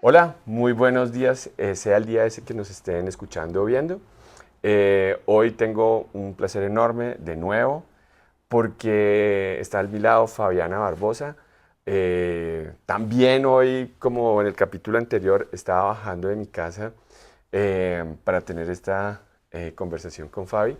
Hola, muy buenos días, sea el día ese que nos estén escuchando o viendo. Hoy tengo un placer enorme de nuevo porque está al mi lado Fabiana Barbosa. También hoy, como en el capítulo anterior, estaba bajando de mi casa para tener esta conversación con Fabi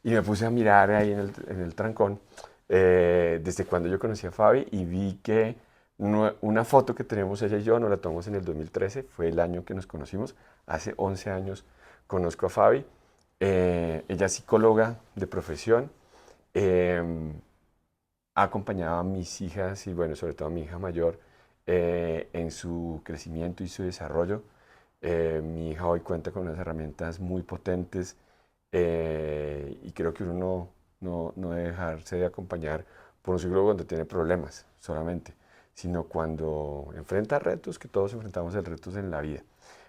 y me puse a mirar ahí en el trancón desde cuando yo conocí a Fabi y vi que una foto que tenemos ella y yo nos la tomamos en el 2013, fue el año que nos conocimos, hace 11 años conozco a Fabi. Ella es psicóloga de profesión, eh, ha acompañado a mis hijas y bueno, sobre todo a mi hija mayor en su crecimiento y su desarrollo. Mi hija hoy cuenta con unas herramientas muy potentes y creo que uno no debe dejarse de acompañar por un psicólogo cuando tiene problemas solamente, sino cuando enfrenta retos, que todos enfrentamos retos en la vida.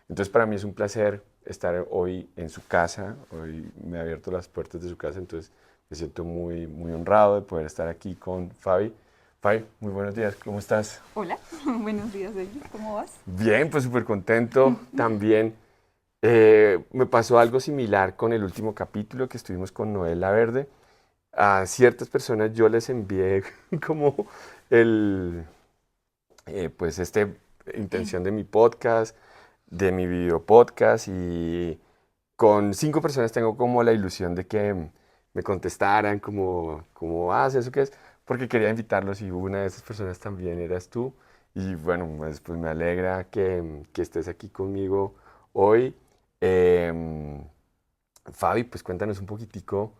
Entonces para mí es un placer estar hoy en su casa, hoy me ha abierto las puertas de su casa, entonces me siento muy honrado de poder estar aquí con Fabi. Fabi, muy buenos días, ¿cómo estás? Hola, buenos días, David. ¿Cómo vas? Bien, pues súper contento también. Me pasó algo similar con el último capítulo que estuvimos con Noel Verde. A ciertas personas yo les envié como el, pues intención de mi podcast, de mi video podcast y con 5 personas tengo como la ilusión de que me contestaran como, ¿cómo haces? ¿Eso qué es? Porque quería invitarlos y una de esas personas también eras tú. Y bueno, pues me alegra que estés aquí conmigo hoy. Em, Fabi, pues cuéntanos un poquitico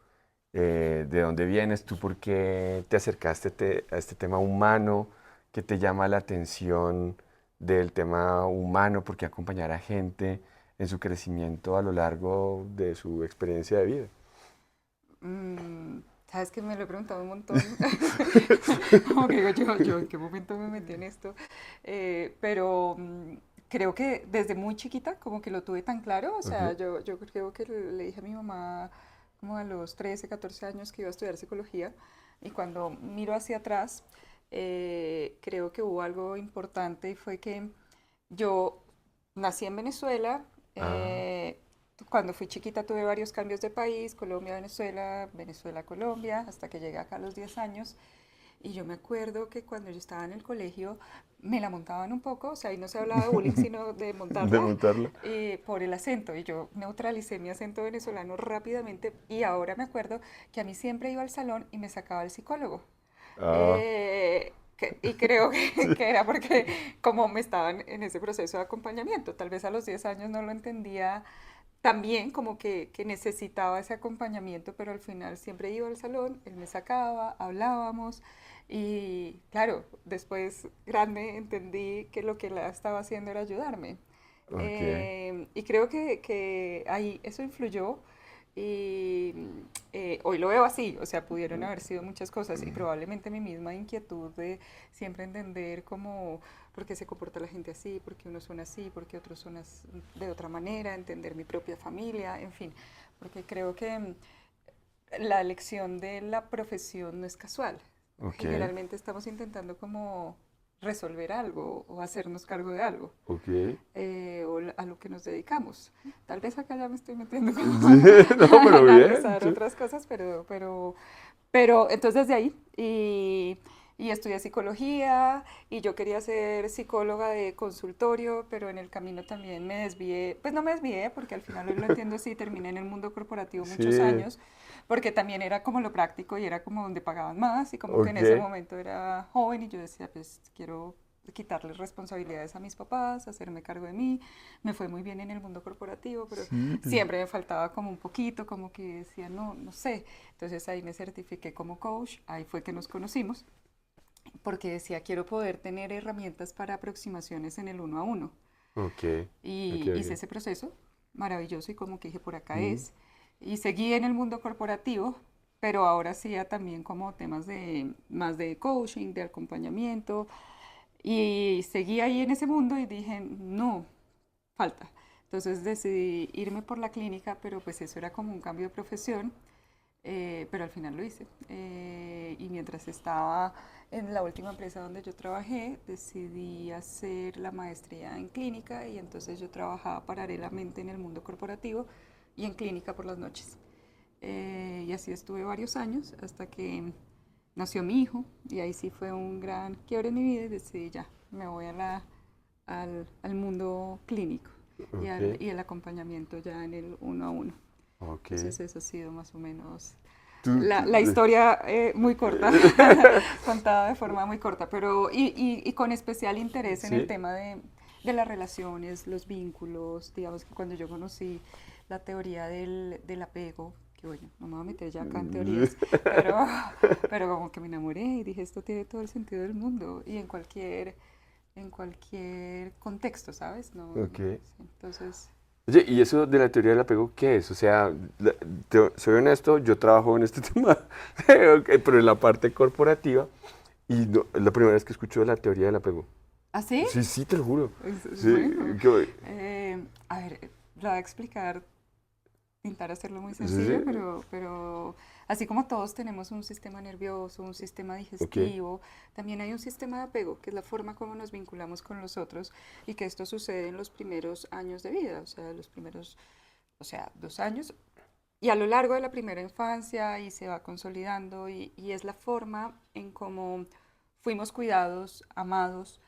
de dónde vienes, tú por qué te acercaste a este tema humano, qué te llama la atención del tema humano, por qué acompañar a gente en su crecimiento a lo largo de su experiencia de vida. Sabes que me lo he preguntado un montón. Como que digo yo, ¿en qué momento me metí en esto? Pero creo que desde muy chiquita, como que lo tuve tan claro. O sea, Ujú. yo creo que le dije a mi mamá, como a los 13, 14 años, que iba a estudiar psicología. Y cuando miro hacia atrás, creo que hubo algo importante y fue que yo nací en Venezuela. Ah, eh, Cuando fui chiquita tuve varios cambios de país, Colombia, Venezuela, Venezuela, Colombia, hasta que llegué acá a los 10 años. Y yo me acuerdo que cuando yo estaba en el colegio me la montaban un poco, o sea, ahí no se hablaba de bullying, sino de de montarla montarlo. por el acento. Y yo neutralicé mi acento venezolano rápidamente. Y ahora me acuerdo que a mí siempre iba al salón y me sacaba el psicólogo. Ah, Y creo sí. que era porque como me estaban en ese proceso de acompañamiento, tal vez a los 10 años no lo entendía tan bien, como que necesitaba ese acompañamiento, pero al final siempre iba al salón, él me sacaba, hablábamos y claro, después grande entendí que lo que él estaba haciendo era ayudarme. Ok. Y creo que ahí eso influyó y hoy lo veo así, o sea, pudieron haber sido muchas cosas y probablemente mi misma inquietud de siempre entender cómo, por qué se comporta la gente así, por qué unos son así, por qué otros son de otra manera, entender mi propia familia, en fin, porque creo que la elección de la profesión no es casual. Ok, Generalmente estamos intentando como resolver algo o hacernos cargo de algo ok. a lo que nos dedicamos. Tal vez acá ya me estoy metiendo Sí, como no, a pero bien. analizar Sí. otras cosas, pero entonces de ahí y estudié psicología y yo quería ser psicóloga de consultorio, pero en el camino también me desvié, pues no me desvié porque al final hoy lo entiendo así, terminé en el mundo corporativo muchos Sí, años, porque también era como lo práctico y era como donde pagaban más y como que en ok. ese momento era joven y yo decía, pues quiero quitarles responsabilidades a mis papás, hacerme cargo de mí. Me fue muy bien en el mundo corporativo, pero Sí. siempre me faltaba como un poquito, como que decía, no, no sé. Entonces ahí me certifiqué como coach, ahí fue que nos conocimos, porque decía, quiero poder tener herramientas para aproximaciones en el uno a uno. Ok, ok, Y hice ok. ese proceso maravilloso y como que dije, por acá Mm, es. Y seguí en el mundo corporativo, pero ahora hacía también como temas de más de coaching, de acompañamiento. Y seguí ahí en ese mundo y dije, no, falta. Entonces decidí irme por la clínica, pero pues eso era como un cambio de profesión. pero al final lo hice. Y mientras estaba en la última empresa donde yo trabajé, decidí hacer la maestría en clínica y entonces yo trabajaba paralelamente en el mundo corporativo y en clínica por las noches. Y así estuve varios años hasta que nació mi hijo y ahí sí fue un gran quiebre en mi vida y decidí ya, me voy al mundo clínico Ok, y el acompañamiento ya en el uno a uno. ok. Entonces eso ha sido más o menos Tú- la tú- historia muy corta, contada de forma muy corta, pero y con especial interés en el sí. tema de las relaciones, los vínculos, digamos que cuando yo conocí la teoría del apego, que bueno, no me voy a meter ya acá en teorías, pero, pero como que me enamoré y dije, esto tiene todo el sentido del mundo y en cualquier contexto, ¿sabes? No, Ok. sí, entonces, Oye, ¿y eso de la teoría del apego qué es? O sea, soy honesto, yo trabajo en este tema, ok, pero en la parte corporativa, y es la primera vez que escucho de la teoría del apego. ¿así? Sí, sí, te lo juro. Sí, Bueno, que- a ver, lo voy a explicar, intentar hacerlo muy sí, sí, sencillo, pero así como todos tenemos un sistema nervioso, un sistema ok, digestivo, también hay un sistema de apego, que es la forma como nos vinculamos con los otros y que esto sucede en los primeros años de vida, o sea, los primeros, o sea, 2 años. Y a lo largo de la primera infancia y se va consolidando y es la forma en cómo fuimos cuidados, amados,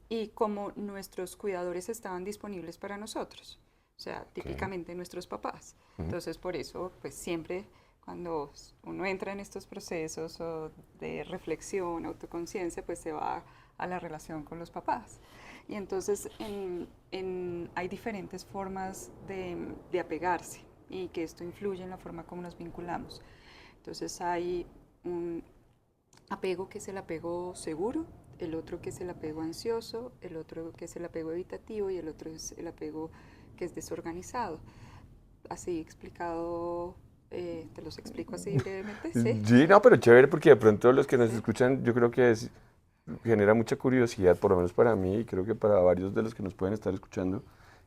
y cómo nuestros cuidadores estaban disponibles para nosotros. O sea, ok. típicamente nuestros papás. Ujú. Entonces, por eso, pues siempre cuando uno entra en estos procesos o de reflexión, autoconciencia, pues se va a la relación con los papás. Y entonces hay diferentes formas de apegarse y que esto influye en la forma como nos vinculamos. Entonces hay un apego que es el apego seguro, el otro que es el apego ansioso, el otro que es el apego evitativo y el otro es el apego que es desorganizado. Así explicado, te los explico así brevemente, ¿sí? Sí, no, pero chévere porque de pronto los que nos Sí. escuchan, yo creo que genera mucha curiosidad, por lo menos para mí, y creo que para varios de los que nos pueden estar escuchando,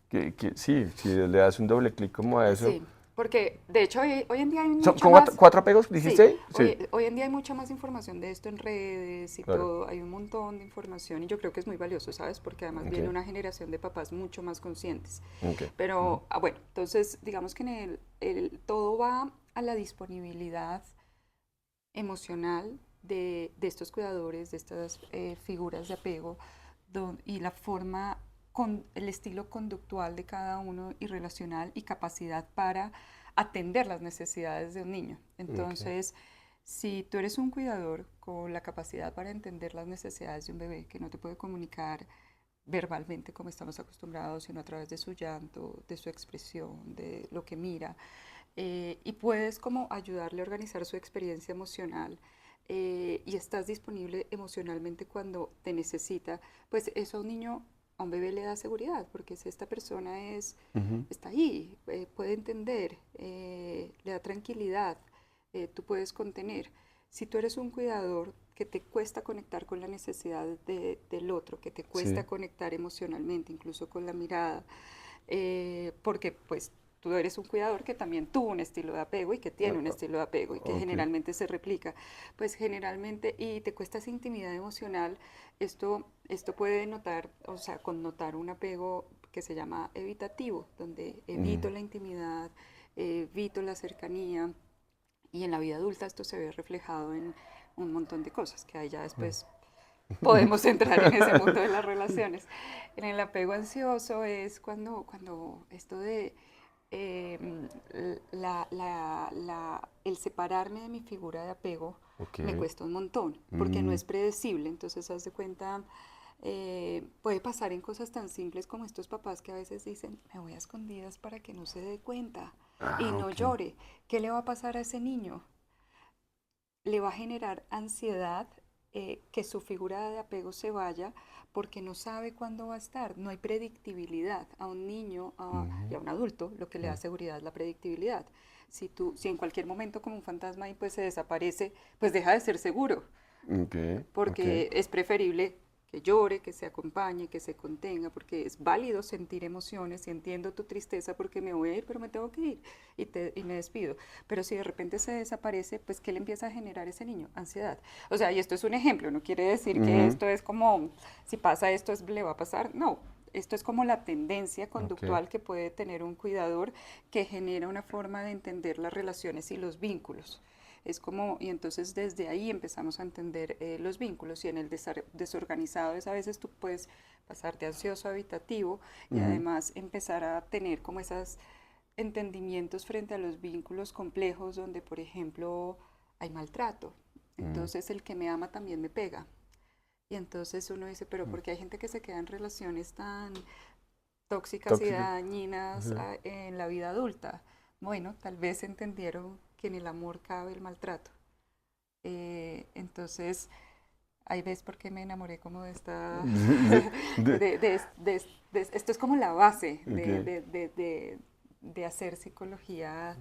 que sí, si le das un doble clic como a eso. Sí, porque de hecho hoy en día hay ¿Son mucha como más, cuatro apegos, sí, dijiste? Sí, hoy en día hay mucha más información de esto en redes y claro. todo, hay un montón de información y yo creo que es muy valioso, ¿sabes? Porque además Ok, viene una generación de papás mucho más conscientes. ok. Ujú. Pero, bueno, entonces digamos que todo va a la disponibilidad emocional de estos cuidadores, de estas figuras de apego y la forma, con el estilo conductual de cada uno y relacional y capacidad para atender las necesidades de un niño. Ok. Entonces, si tú eres un cuidador con la capacidad para entender las necesidades de un bebé que no te puede comunicar verbalmente como estamos acostumbrados, sino a través de su llanto, de su expresión, de lo que mira, y puedes como ayudarle a organizar su experiencia emocional y estás disponible emocionalmente cuando te necesita, pues eso a un niño, a un bebé le da seguridad, porque si esta persona Ujú. está ahí, puede entender, le da tranquilidad, tú puedes contener. Si tú eres un cuidador que te cuesta conectar con la necesidad del otro, que te Sí, cuesta conectar emocionalmente, incluso con la mirada, porque pues tú eres un cuidador que también tuvo un estilo de apego y que tiene un estilo de apego y que ok. generalmente se replica, pues generalmente, y te cuesta esa intimidad emocional, esto puede notar, o sea, connotar un apego que se llama evitativo, donde evito Mm. la intimidad, evito la cercanía, y en la vida adulta esto se ve reflejado en un montón de cosas que ahí ya después podemos entrar en ese mundo de las relaciones. En el apego ansioso es cuando esto de el separarme de mi figura de apego Ok. me cuesta un montón, porque no Mm. es predecible. Entonces, haz de cuenta, puede pasar en cosas tan simples como estos papás que a veces dicen, me voy a escondidas para que no se dé cuenta y Ah, no ok. llore. ¿Qué le va a pasar a ese niño? Le va a generar ansiedad que su figura de apego se vaya porque no sabe cuándo va a estar. No hay predictibilidad. A un niño y Ujú. a un adulto lo que le da Mm. seguridad es la predictibilidad. Si en cualquier momento como un fantasma ahí pues se desaparece, pues deja de ser seguro Ok, ok. porque es preferible que llore, que se acompañe, que se contenga, porque es válido sentir emociones y entiendo tu tristeza porque me voy a ir, pero me tengo que ir y me despido. Pero si de repente se desaparece, pues ¿qué le empieza a generar ese niño? Ansiedad. O sea, y esto es un ejemplo, no quiere decir que Ujú. esto es como, si pasa esto, le va a pasar. No, esto es como la tendencia Ok. conductual que puede tener un cuidador que genera una forma de entender las relaciones y los vínculos. Es como, y entonces desde ahí empezamos a entender los vínculos y en el desorganizado es a veces tú puedes pasarte ansioso habitativo y Ujú. además empezar a tener como esos entendimientos frente a los vínculos complejos donde, por ejemplo, hay maltrato. Mm. Entonces el que me ama también me pega. Y entonces uno dice, pero ¿por qué hay gente que se queda en relaciones tan tóxicas y Tóxico. dañinas Ajá. en la vida adulta? Bueno, tal vez entendieron que en el amor cabe el maltrato. Entonces, ahí ves por qué me enamoré como de esta, De- de- esto es como la base ok. de hacer psicología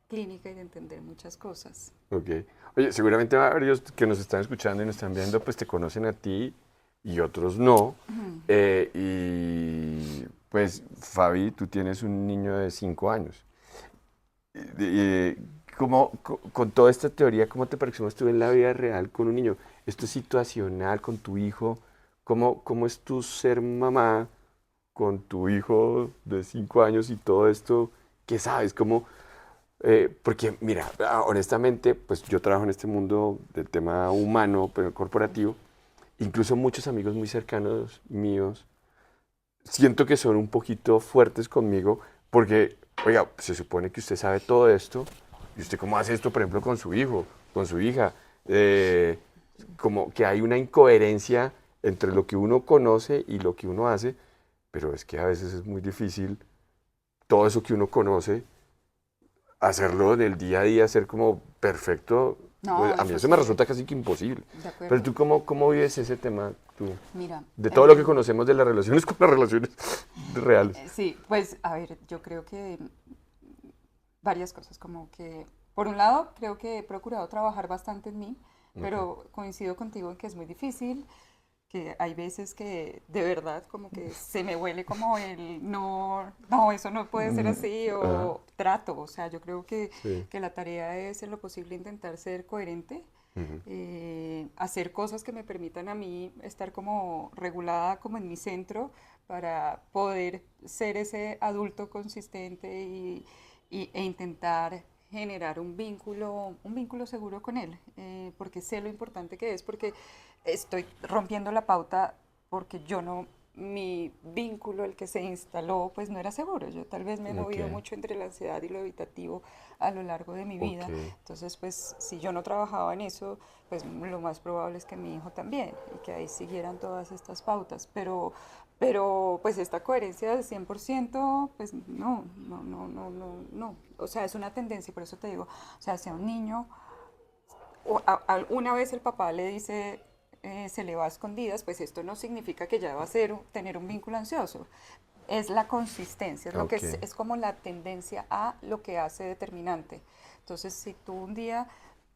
clínica y de entender muchas cosas. Ok. Oye, seguramente varios que nos están escuchando y nos están viendo, pues te conocen a ti y otros no. Y pues, Fabi, tú tienes un niño de 5 años. Eh, con toda esta teoría, ¿cómo te percibes tú en la vida real con un niño? ¿Esto es situacional con tu hijo? ¿Cómo es tu ser mamá con tu hijo de 5 años y todo esto? ¿Qué sabes? Porque, mira, honestamente, pues yo trabajo en este mundo del tema humano, pero corporativo. Incluso muchos amigos muy cercanos míos siento que son un poquito fuertes conmigo porque, oiga, se supone que usted sabe todo esto y usted cómo hace esto, por ejemplo, con su hijo, con su hija. Eh, Como que hay una incoherencia entre lo que uno conoce y lo que uno hace, pero es que a veces es muy difícil todo eso que uno conoce hacerlo del día a día, ser como perfecto, pues No, a mí eso me imposible. resulta casi que imposible. De Pero acuerdo. tú, ¿cómo vives ese tema, tú? Mira, De todo lo que conocemos de las relaciones con las relaciones reales. sí, pues a ver, yo creo que varias cosas, como que, por un lado, creo que he procurado trabajar bastante en mí, Ok, pero coincido contigo en que es muy difícil, que hay veces que de verdad como que se me huele como el no, no, eso no puede ser así ajá, o trato, o sea, yo creo sí. que la tarea es en lo posible intentar ser coherente, Ujú. hacer cosas que me permitan a mí estar como regulada como en mi centro para poder ser ese adulto consistente e intentar generar un vínculo seguro con él, porque sé lo importante que es, porque estoy rompiendo la pauta porque yo no, mi vínculo, el que se instaló, pues no era seguro. Yo tal vez me he Ok, movido mucho entre la ansiedad y lo evitativo a lo largo de mi ok, vida. Entonces, pues si yo no trabajaba en eso, pues lo más probable es que mi hijo también y que ahí siguieran todas estas pautas. Pero pues esta coherencia del 100%, pues no. O sea, es una tendencia, por eso te digo, o sea, si a un niño una vez el papá le dice se le va a escondidas, pues esto no significa que ya va a tener un vínculo ansioso. Es la consistencia, es lo que ok. es como la tendencia a lo que hace determinante. Entonces, si tú un día,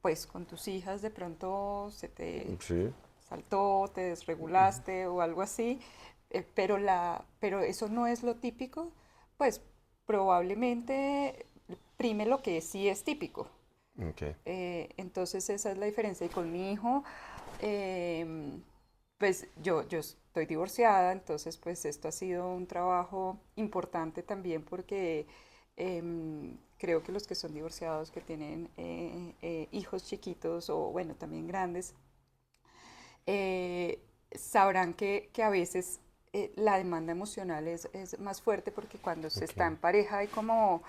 pues con tus hijas de pronto se te Sí, saltó, te desregulaste o algo así, pero eso no es lo típico, pues probablemente prime lo que sí es típico. ok. Entonces esa es la diferencia. Y con mi hijo, pues yo estoy divorciada, entonces pues esto ha sido un trabajo importante también porque creo que los que son divorciados, que tienen hijos chiquitos o bueno, también grandes, eh, sabrán que a veces la demanda emocional es más fuerte porque cuando se Ok. está en pareja hay como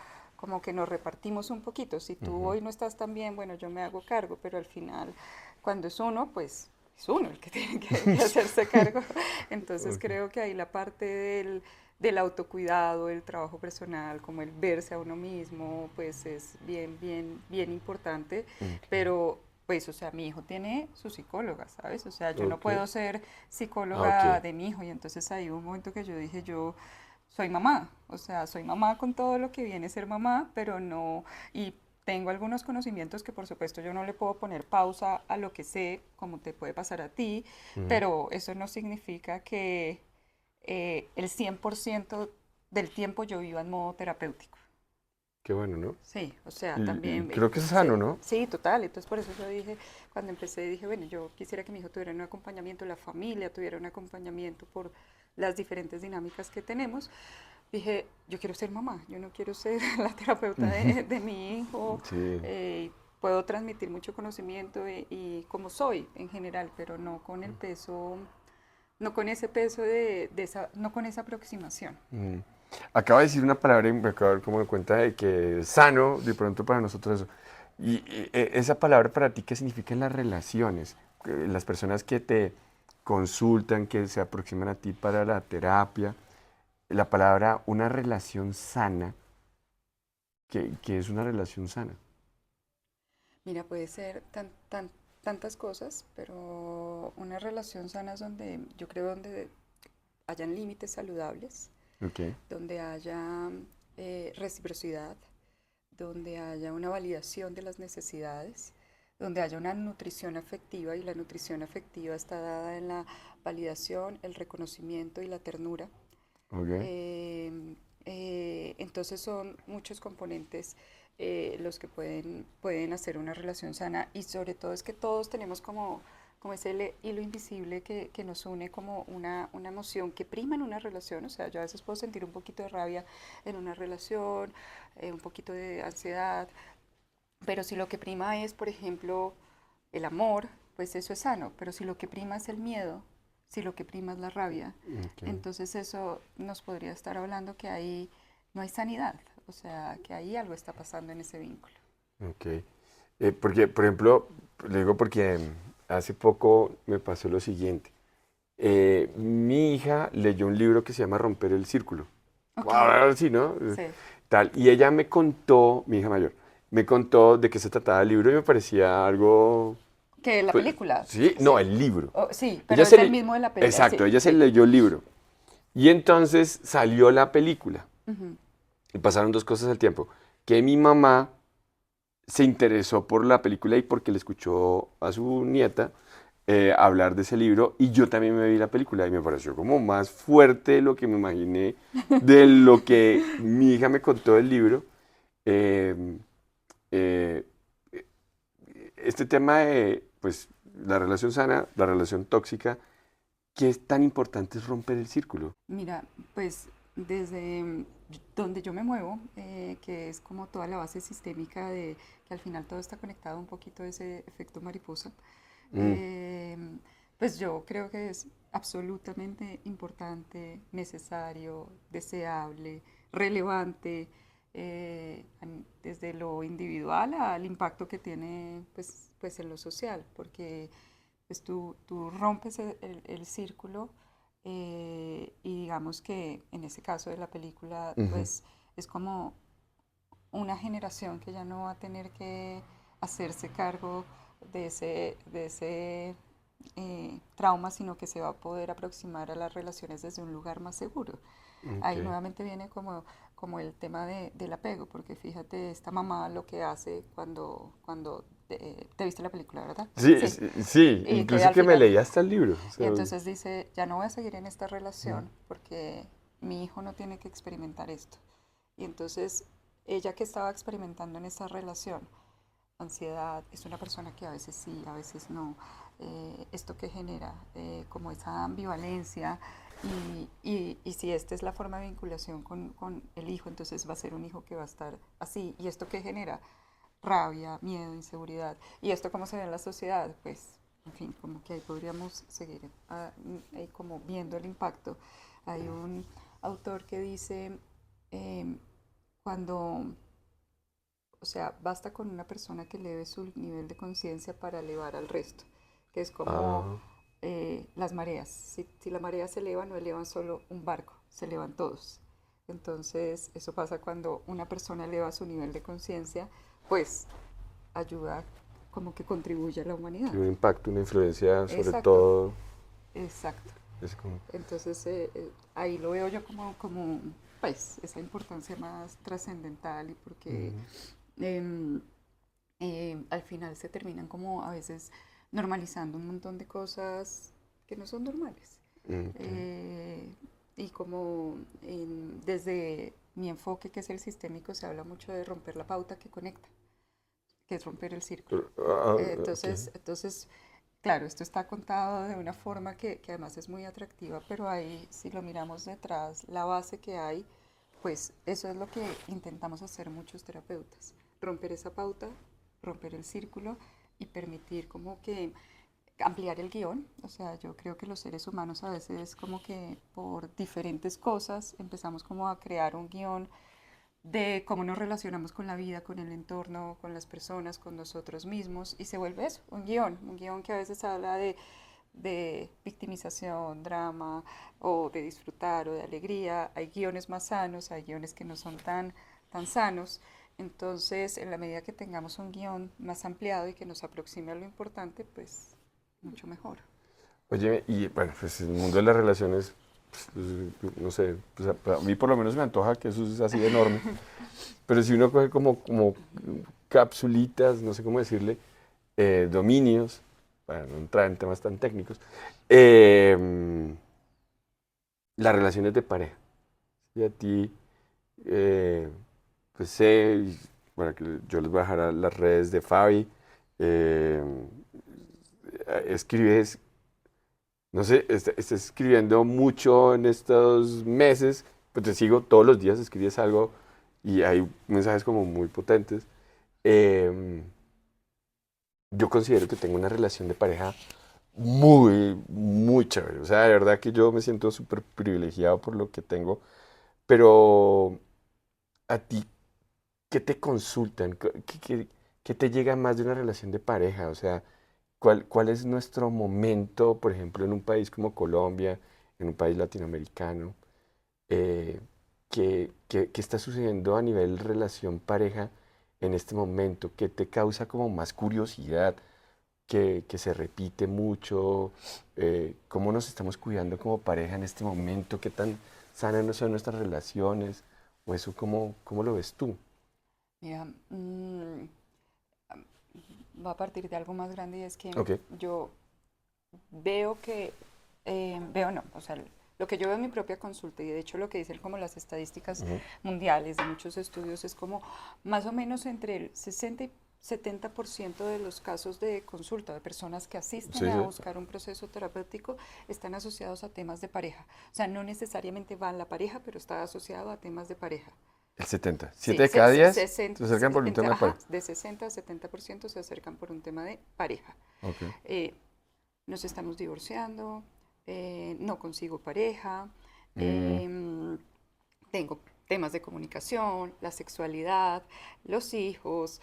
que nos repartimos un poquito. Si tú Ujú. hoy no estás tan bien, bueno, yo me hago cargo, pero al final, cuando es uno, pues es uno el que tiene que hacerse cargo. Entonces Ok, creo que ahí la parte del autocuidado, el trabajo personal, como el verse a uno mismo, pues es bien importante, ok, pero pues, o sea, mi hijo tiene su psicóloga, ¿sabes? O sea, yo no ok. puedo ser Ah, ok. psicóloga de mi hijo y entonces ahí hubo un momento que yo dije, yo soy mamá, o sea, soy mamá con todo lo que viene a ser mamá, pero no, y tengo algunos conocimientos que por supuesto yo no le puedo poner pausa a lo que sé, como te puede pasar a ti, pero eso no significa que el 100% del tiempo yo viva en modo terapéutico. Qué bueno, ¿no? Sí, o sea, Y también, creo que es sí, sano, ¿no? sí, total. Entonces, por eso yo dije, cuando empecé, dije, bueno, yo quisiera que mi hijo tuviera un acompañamiento, la familia tuviera un acompañamiento por las diferentes dinámicas que tenemos. Dije, yo quiero ser mamá, yo no quiero ser la terapeuta de mi hijo. Sí. Puedo transmitir mucho conocimiento y como soy en general, pero no con el peso, no con ese peso de esa, no con esa aproximación. Mm. Acaba de decir una palabra y me acabo de dar como de cuenta de que sano, de pronto para nosotros eso. Esa palabra para ti, ¿qué significa en las relaciones? Las personas que te consultan, que se aproximan a ti para la terapia, la palabra una relación sana, ¿qué es una relación sana? Mira, puede ser tantas cosas, pero una relación sana es donde, yo creo, donde hayan límites saludables, Ok, donde haya reciprocidad, donde haya una validación de las necesidades, donde haya una nutrición afectiva y la nutrición afectiva está dada en la validación, el reconocimiento y la ternura. ok. Eh, entonces son muchos componentes los que pueden hacer una relación sana y sobre todo es que todos tenemos como ese hilo invisible que nos une como una emoción que prima en una relación. O sea, yo a veces puedo sentir un poquito de rabia en una relación, un poquito de ansiedad, pero si lo que prima es, por ejemplo, el amor, pues eso es sano, pero si lo que prima es el miedo, si lo que prima es la rabia, Ok, entonces eso nos podría estar hablando que ahí no hay sanidad, o sea, que ahí algo está pasando en ese vínculo. ok. Porque, por ejemplo, le digo porque hace poco me pasó lo siguiente. Mi hija leyó un libro que se llama Romper el Círculo. Ok, Ahora sí, ¿no? sí. Tal. Y ella me contó, mi hija mayor, me contó de qué se trataba el libro y me parecía algo. Que la Pues, película, sí, no, sí. el libro. Oh, sí, pero Ella es se el le- mismo de la película, Exacto, sí, ella se sí. leyó el libro. Y entonces salió la película. Ujú. Y pasaron dos cosas al tiempo. Que mi mamá se interesó por la película y porque le escuchó a su nieta hablar de ese libro y yo también me vi la película y me pareció como más fuerte de lo que me imaginé de lo que mi hija me contó del libro. Eh, eh, este tema de pues, la relación sana, la relación tóxica, ¿qué es tan importante es romper el círculo? Mira, pues desde donde yo me muevo, que es como toda la base sistémica de que al final todo está conectado un poquito a ese efecto mariposa, Mm, eh, pues yo creo que es absolutamente importante, necesario, deseable, relevante, desde lo individual al impacto que tiene pues en lo social, porque pues tú rompes el círculo y digamos que en ese caso de la película, ujú, pues es como una generación que ya no va a tener que hacerse cargo de ese trauma, sino que se va a poder aproximar a las relaciones desde un lugar más seguro. ok. Ahí nuevamente viene como el tema del apego, porque fíjate, esta mamá lo que hace cuando te viste la película, ¿verdad? Sí, Sí. sí, sí, Y que incluso al que me final, leí hasta el libro. O y sea, entonces dice, ya no voy a seguir en esta mm, relación porque mi hijo no tiene que experimentar esto. Y entonces ella que estaba experimentando en esa relación, ansiedad, es una persona que a veces sí, a veces no. Esto que genera como esa ambivalencia y si esta es la forma de vinculación con el hijo, entonces va a ser un hijo que va a estar así. ¿Y esto que genera? Rabia, miedo, inseguridad. ¿Y esto cómo se ve en la sociedad? Pues, en fin, como que ahí podríamos seguir ahí como viendo el impacto. Hay un autor que dice, eh, cuando, o sea, basta con una persona que eleve su nivel de conciencia para elevar al resto, que es como ah, las mareas. Si la marea se eleva, no elevan solo un barco, se elevan todos. Entonces, eso pasa cuando una persona eleva su nivel de conciencia, pues ayuda como que contribuye a la humanidad. tiene un impacto, una influencia sobre Exacto, todo. exacto. Es como, Entonces, ahí lo veo yo como, pues, esa importancia más trascendental y porque mm, al final se terminan como a veces normalizando un montón de cosas que no son normales. Okay. Eh, y como desde mi enfoque, que es el sistémico, se habla mucho de romper la pauta que conecta, que es romper el círculo. Okay. Entonces, claro, esto está contado de una forma que además es muy atractiva, pero ahí, si lo miramos detrás, la base que hay, pues eso es lo que intentamos hacer muchos terapeutas, romper esa pauta, romper el círculo y permitir como que ampliar el guión. O sea, yo creo que los seres humanos a veces como que por diferentes cosas empezamos como a crear un guión de cómo nos relacionamos con la vida, con el entorno, con las personas, con nosotros mismos, y se vuelve eso, un guión que a veces habla de victimización, drama, o de disfrutar, o de alegría. Hay guiones más sanos, hay guiones que no son tan sanos. Entonces, en la medida que tengamos un guión más ampliado y que nos aproxime a lo importante, pues mucho mejor. Oye, y bueno, pues el mundo de las relaciones, no sé, pues a mí por lo menos me antoja que eso es así de enorme, pero si uno coge como capsulitas, no sé cómo decirle, dominios, para no entrar en temas tan técnicos, eh, las relaciones de pareja. Y a ti, eh, pues sé, bueno, que yo les voy a dejar a las redes de Fabi, eh, escribes, no sé, estás escribiendo mucho en estos meses, pues te sigo todos los días, escribes algo y hay mensajes como muy potentes. Eh, yo considero que tengo una relación de pareja muy chévere. O sea, de verdad que yo me siento súper privilegiado por lo que tengo, pero a ti, ¿qué te consultan? ¿Qué te llega más de una relación de pareja? O sea, ¿cuál es nuestro momento, por ejemplo, en un país como Colombia, en un país latinoamericano? Eh, ¿qué está sucediendo a nivel relación pareja en este momento? ¿Qué te causa como más curiosidad? Que se repite mucho, cómo nos estamos cuidando como pareja en este momento, qué tan sanas no son nuestras relaciones, o eso, ¿cómo lo ves tú? Mira, va a partir de algo más grande y es que Ok. yo veo que, veo no, o sea, lo que yo veo en mi propia consulta y de hecho lo que dicen como las estadísticas Ujú. mundiales de muchos estudios es como más o menos entre el 60 y 70% de los casos de consulta de personas que asisten Sí, a sí. buscar un proceso terapéutico están asociados a temas de pareja. O sea, no necesariamente va en la pareja, pero está asociado a temas de pareja. El 70. Sí, 7 de cada 10 se acercan por un tema de ajá, pareja. de 60 a 70% se acercan por un tema de pareja. Ok. Eh, Nos estamos divorciando, no consigo pareja, Mm, eh, tengo temas de comunicación, la sexualidad, los hijos,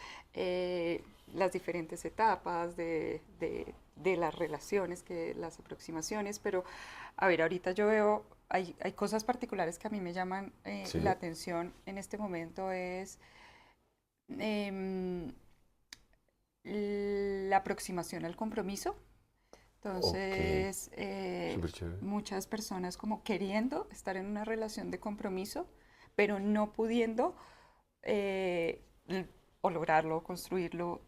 las diferentes etapas de las relaciones, las aproximaciones, pero a ver, ahorita yo veo, hay cosas particulares que a mí me llaman la sí. atención en este momento, es em, la aproximación al compromiso. Ok. Entonces, Súper chévere. muchas personas como queriendo estar en una relación de compromiso, pero no pudiendo eh, o lograrlo, construirlo.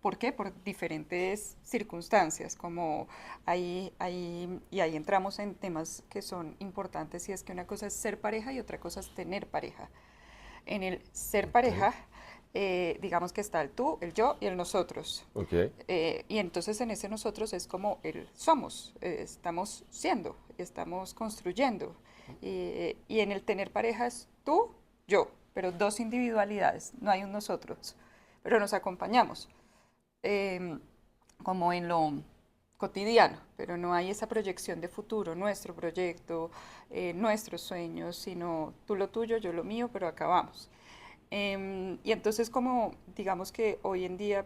¿Por qué? Por diferentes circunstancias, como y ahí entramos en temas que son importantes, y es que una cosa es ser pareja y otra cosa es tener pareja. En el ser Ok. pareja, digamos que está el tú, el yo y el nosotros. Ok. Y entonces en ese nosotros es como el somos, estamos siendo, estamos construyendo. Y en el tener pareja es tú, yo, pero dos individualidades, no hay un nosotros, pero nos acompañamos, eh, como en lo cotidiano, pero no hay esa proyección de futuro, nuestro proyecto, nuestros sueños, sino tú lo tuyo, yo lo mío, pero acabamos. Y entonces como digamos que hoy en día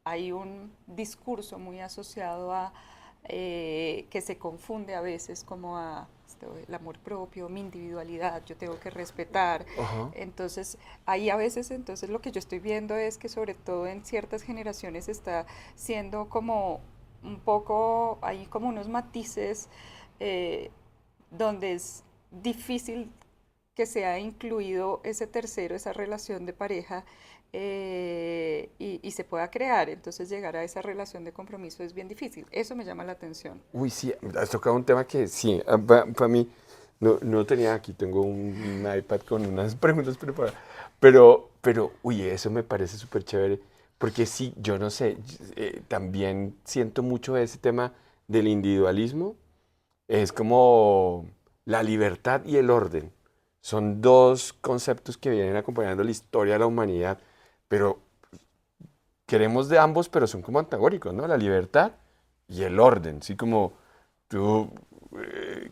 hay un discurso muy asociado a que se confunde a veces como a el amor propio, mi individualidad, yo tengo que respetar. Ajá. Entonces, ahí a veces, entonces lo que yo estoy viendo es que sobre todo en ciertas generaciones está siendo como un poco, hay como unos matices eh, donde es difícil que sea incluido ese tercero, esa relación de pareja, y se pueda crear. Entonces llegar a esa relación de compromiso es bien difícil. Eso me llama la atención. Uy, sí, has tocado un tema que sí, para mí, no tenía aquí, tengo un iPad con unas preguntas preparadas, uy, eso me parece súper chévere, porque sí, yo no sé, también siento mucho ese tema del individualismo, es como la libertad y el orden, son dos conceptos que vienen acompañando la historia de la humanidad, pero queremos de ambos, pero son como antagónicos, ¿no? La libertad y el orden, así como tú eh,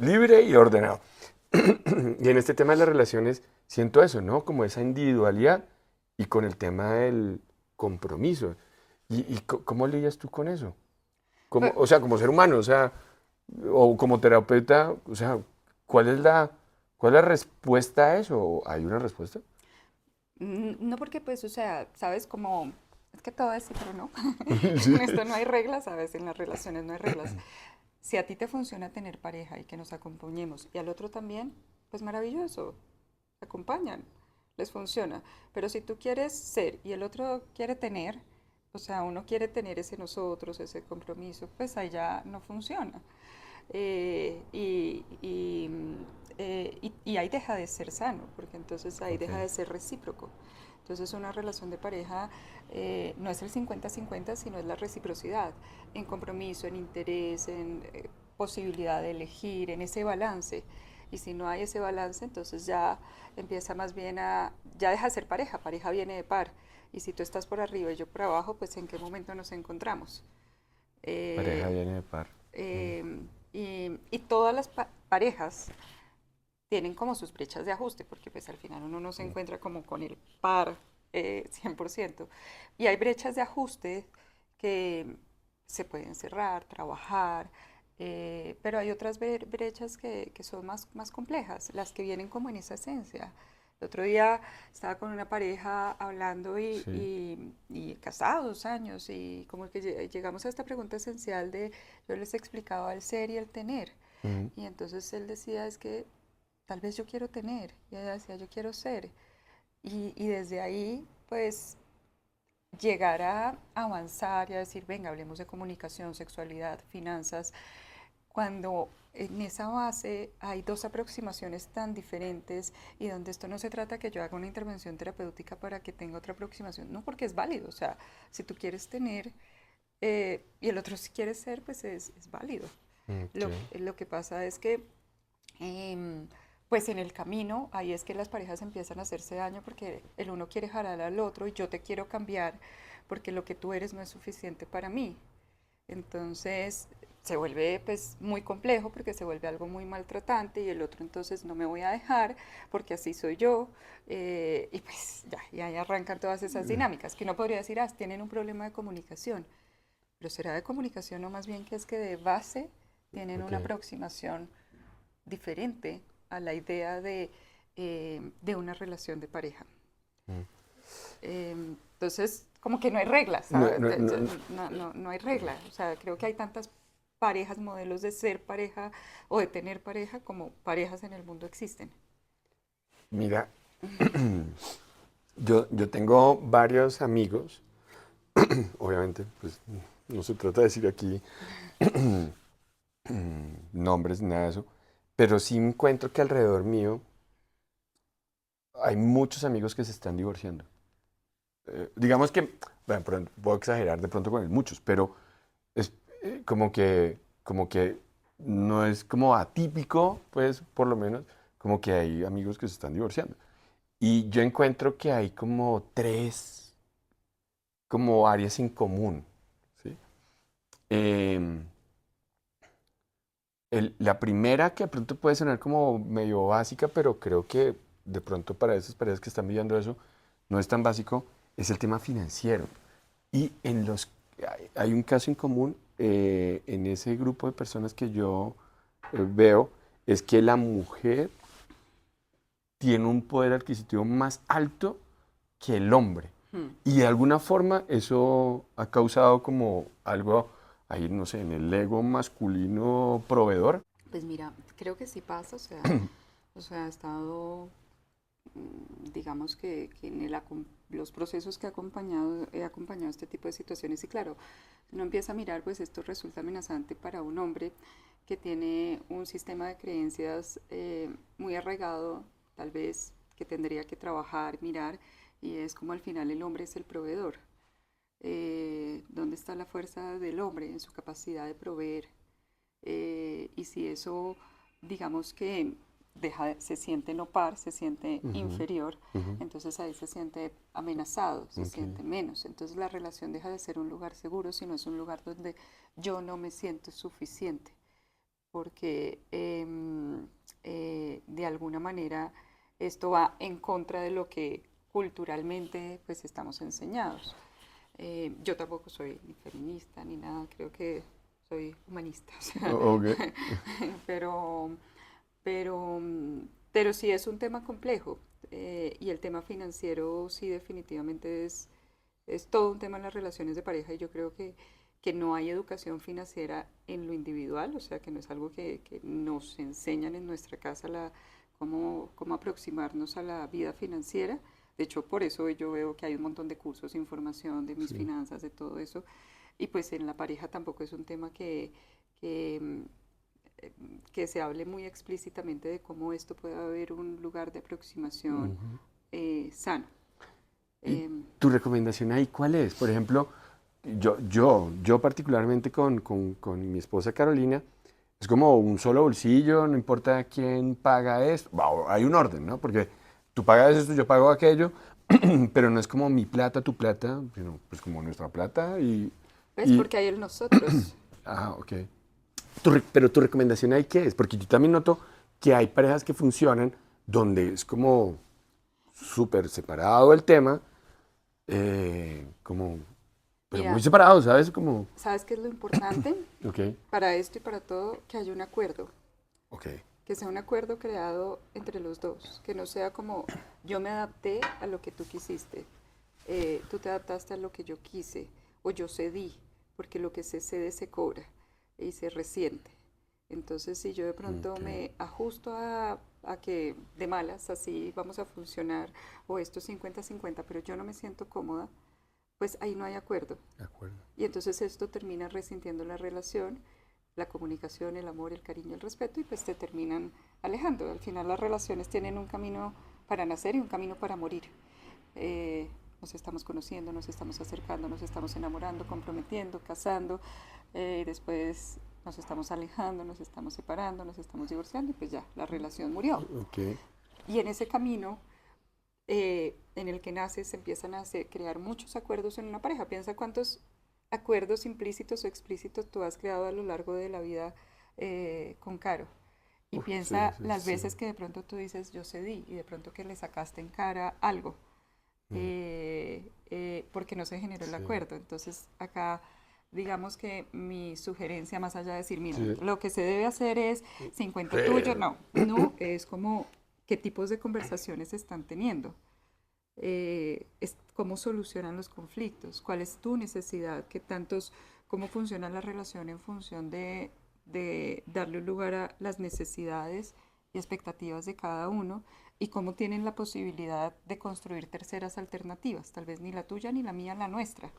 libre y ordenado. Y en este tema de las relaciones siento eso, ¿no? Como esa individualidad y con el tema del compromiso. ¿Cómo lidias tú con eso? ¿Cómo, Pues, o sea, como ser humano, o sea, o como terapeuta, o sea, ¿cuál es cuál es la respuesta a eso? ¿Hay una respuesta? no porque pues, o sea, sabes como, es que todo es sí, pero no. Sí. En esto no hay reglas, sabes, en las relaciones no hay reglas. Si a ti te funciona tener pareja y que nos acompañemos y al otro también, pues maravilloso, se acompañan, les funciona. Pero si tú quieres ser y el otro quiere tener, o sea, uno quiere tener ese nosotros, ese compromiso, pues ahí ya no funciona. Eh, y, y, y ahí deja de ser sano, porque entonces ahí Ok. deja de ser recíproco. Entonces una relación de pareja no es el 50-50, sino es la reciprocidad, en compromiso, en interés, en posibilidad de elegir, en ese balance. Y si no hay ese balance, entonces ya empieza más bien ya deja de ser pareja, pareja viene de par. Y si tú estás por arriba y yo por abajo, pues en qué momento nos encontramos. Pareja Eh, viene de par. Mm, y todas las parejas tienen como sus brechas de ajuste, porque pues al final uno no se mm. encuentra como con el par 100%. Y hay brechas de ajuste que se pueden cerrar, trabajar, pero hay otras brechas que son más complejas, las que vienen como en esa esencia. El otro día estaba con una pareja hablando Sí. y casados años y como que llegamos a esta pregunta esencial de, yo les explicaba el ser y el tener. Mm, Y entonces él decía, es que tal vez yo quiero tener, y ella decía, yo quiero ser. Y desde ahí, pues, llegar a avanzar y a decir, venga, hablemos de comunicación, sexualidad, finanzas, cuando en esa base hay dos aproximaciones tan diferentes y donde esto no se trata que yo haga una intervención terapéutica para que tenga otra aproximación, no, porque es válido, o sea, si tú quieres tener y el otro si quiere ser, pues es válido. ok. Lo que pasa es que pues en el camino, ahí es que las parejas empiezan a hacerse daño porque el uno quiere jalar al otro y yo te quiero cambiar porque lo que tú eres no es suficiente para mí. Entonces se vuelve pues muy complejo porque se vuelve algo muy maltratante y el otro entonces no me voy a dejar porque así soy yo y pues ya, y ahí arrancan todas esas dinámicas que uno podría decir, ah, tienen un problema de comunicación, pero será de comunicación o más bien que es que de base tienen Ok. una aproximación diferente a la idea de una relación de pareja. Mm. Entonces, como que no hay reglas, No, ¿sabes? no, no, No hay regla. O sea, creo que hay tantas parejas, modelos de ser pareja o de tener pareja como parejas en el mundo existen. mira, yo tengo varios amigos, obviamente, pues no se trata de decir aquí nombres ni nada de eso, pero sí encuentro que alrededor mío hay muchos amigos que se están divorciando. Digamos que, bueno, puedo exagerar de pronto con el muchos, pero es como que no es como atípico, pues por lo menos, como que hay amigos que se están divorciando. Y yo encuentro que hay como tres como áreas en común, ¿sí? Em, la primera que de pronto puede sonar como medio básica, pero creo que de pronto para esas parejas que están viviendo eso no es tan básico, es el tema financiero. Y hay un caso en común en ese grupo de personas que yo veo, es que la mujer tiene un poder adquisitivo más alto que el hombre. Hmm. Y de alguna forma eso ha causado como algo ahí, no sé, en el ego masculino proveedor. Pues mira, creo que sí pasa, O sea, ha estado, digamos que en los procesos que he acompañado este tipo de situaciones. Y claro, uno empieza a mirar, pues esto resulta amenazante para un hombre que tiene un sistema de creencias muy arraigado, tal vez que tendría que trabajar, mirar, y es como al final el hombre es el proveedor. ¿Dónde está la fuerza del hombre en su capacidad de proveer? Y si eso, digamos que se siente no par, se siente Ujú, inferior, ujú, entonces ahí se siente amenazado, se ok. siente menos. Entonces la relación deja de ser un lugar seguro, sino es un lugar donde yo no me siento suficiente, porque de alguna manera esto va en contra de lo que culturalmente pues estamos enseñados. Yo tampoco soy ni feminista ni nada, creo que soy humanista, o sea, Ok. pero, pero, pero sí es un tema complejo, y el tema financiero sí definitivamente es todo un tema en las relaciones de pareja, y yo creo que no hay educación financiera en lo individual, o sea que no es algo que nos enseñan en nuestra casa cómo aproximarnos a la vida financiera. De hecho, por eso yo veo que hay un montón de cursos, información de mis Sí. finanzas, de todo eso. Y pues en la pareja tampoco es un tema que, que se hable muy explícitamente de cómo esto puede haber un lugar de aproximación Ujú. sano. ¿Y Em, tu recomendación ahí cuál es? Por ejemplo, yo particularmente con mi esposa Carolina, es como un solo bolsillo, no importa quién paga esto. Bueno, hay un orden, ¿no? Porque tú pagas esto, yo pago aquello, pero no es como mi plata, tu plata, sino pues como nuestra plata ¿Ves? y Porque hay el nosotros. ok. Pero tu recomendación ahí qué es? Porque yo también noto que hay parejas que funcionan donde es como súper separado el tema, como, pero muy Mira, separado, ¿sabes? Como, ¿sabes qué es lo importante ok, para esto y para todo? Que haya un acuerdo, ok, que sea un acuerdo creado entre los dos, que no sea como yo me adapté a lo que tú quisiste, tú te adaptaste a lo que yo quise, o yo cedí, porque lo que se cede se cobra y se resiente. Entonces, si yo de pronto ok, me ajusto a que de malas así vamos a funcionar, o esto 50-50, pero yo no me siento cómoda, pues ahí no hay acuerdo. de acuerdo. Y entonces esto termina resintiendo la relación, la comunicación, el amor, el cariño, el respeto, y pues te terminan alejando. Al final las relaciones tienen un camino para nacer y un camino para morir. Eh, Nos estamos conociendo, nos estamos acercando, nos estamos enamorando, comprometiendo, casando, y después nos estamos alejando, nos estamos separando, nos estamos divorciando, y pues ya, la relación murió. Ok. Y en ese camino en el que nace, se empiezan a crear muchos acuerdos en una pareja. Piensa cuántos acuerdos implícitos o explícitos tú has creado a lo largo de la vida con Caro. Y Uf, sí, piensa sí, las sí. veces que de pronto tú dices yo cedí y de pronto que le sacaste en cara algo, Mm, porque no se generó el sí, acuerdo. Entonces acá digamos que mi sugerencia, más allá de decir, mira, sí. lo que se debe hacer es Sí. 50 tuyo, no, es como qué tipos de conversaciones se están teniendo, es cómo solucionan los conflictos, cuál es tu necesidad, cómo funciona la relación en función de darle un lugar a las necesidades y expectativas de cada uno, y cómo tienen la posibilidad de construir terceras alternativas, tal vez ni la tuya ni la mía, la nuestra,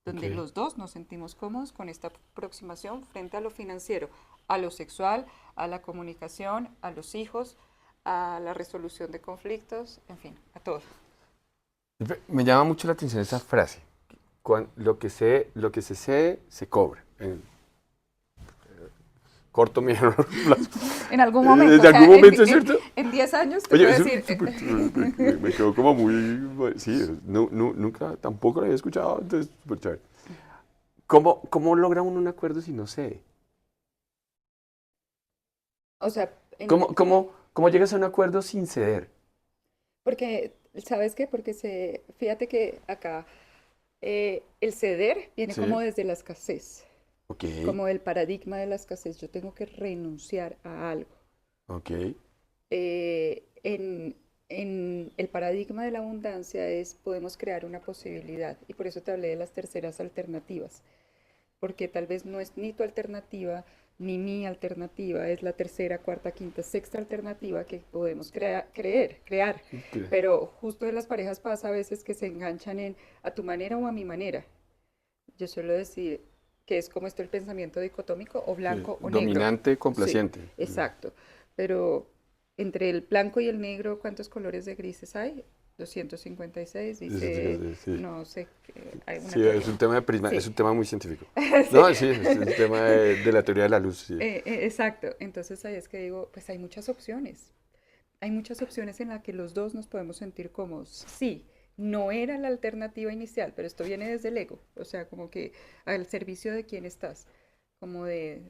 Ok. donde los dos nos sentimos cómodos con esta aproximación frente a lo financiero, a lo sexual, a la comunicación, a los hijos, a la resolución de conflictos, en fin, a todo. Me llama mucho la atención esa frase. Lo que se cede, se cobra. En corto, mediano plazo. En algún momento, o De algún sea, momento, ¿es cierto? en 10 años te Oye, puedo eso decir, me quedó como muy... Sí, nunca, tampoco lo había escuchado, entonces, súper chévere. ¿Cómo logra uno un acuerdo si no sé? o sea, ¿Cómo llegas a un acuerdo sin ceder? porque, ¿sabes qué? Porque fíjate que acá el ceder viene como Sí, desde la escasez, ok, como el paradigma de la escasez, yo tengo que renunciar a algo. ok, En el paradigma de la abundancia podemos crear una posibilidad, y por eso te hablé de las terceras alternativas, porque tal vez no es ni tu alternativa, ni mi alternativa, es la tercera, cuarta, quinta, sexta alternativa que podemos crear. Ok. Pero justo de las parejas pasa a veces que se enganchan en a tu manera o a mi manera. Yo suelo decir que es como esto el pensamiento dicotómico o Sí, blanco o negro. dominante, Sí, complaciente. exacto. Pero entre el blanco y el negro, ¿cuántos colores de grises hay? 256, dice, Sí. no sé, hay una Sí, es teoría. un tema de prisma, es Sí, un tema muy científico. sí. No, sí, es el tema de la teoría de la luz, sí. Exacto. Entonces ahí es que digo, pues hay muchas opciones. Hay muchas opciones en las que los dos nos podemos sentir cómodos. Sí, no era la alternativa inicial, pero esto viene desde el ego, o sea, como que al servicio de quién estás, como de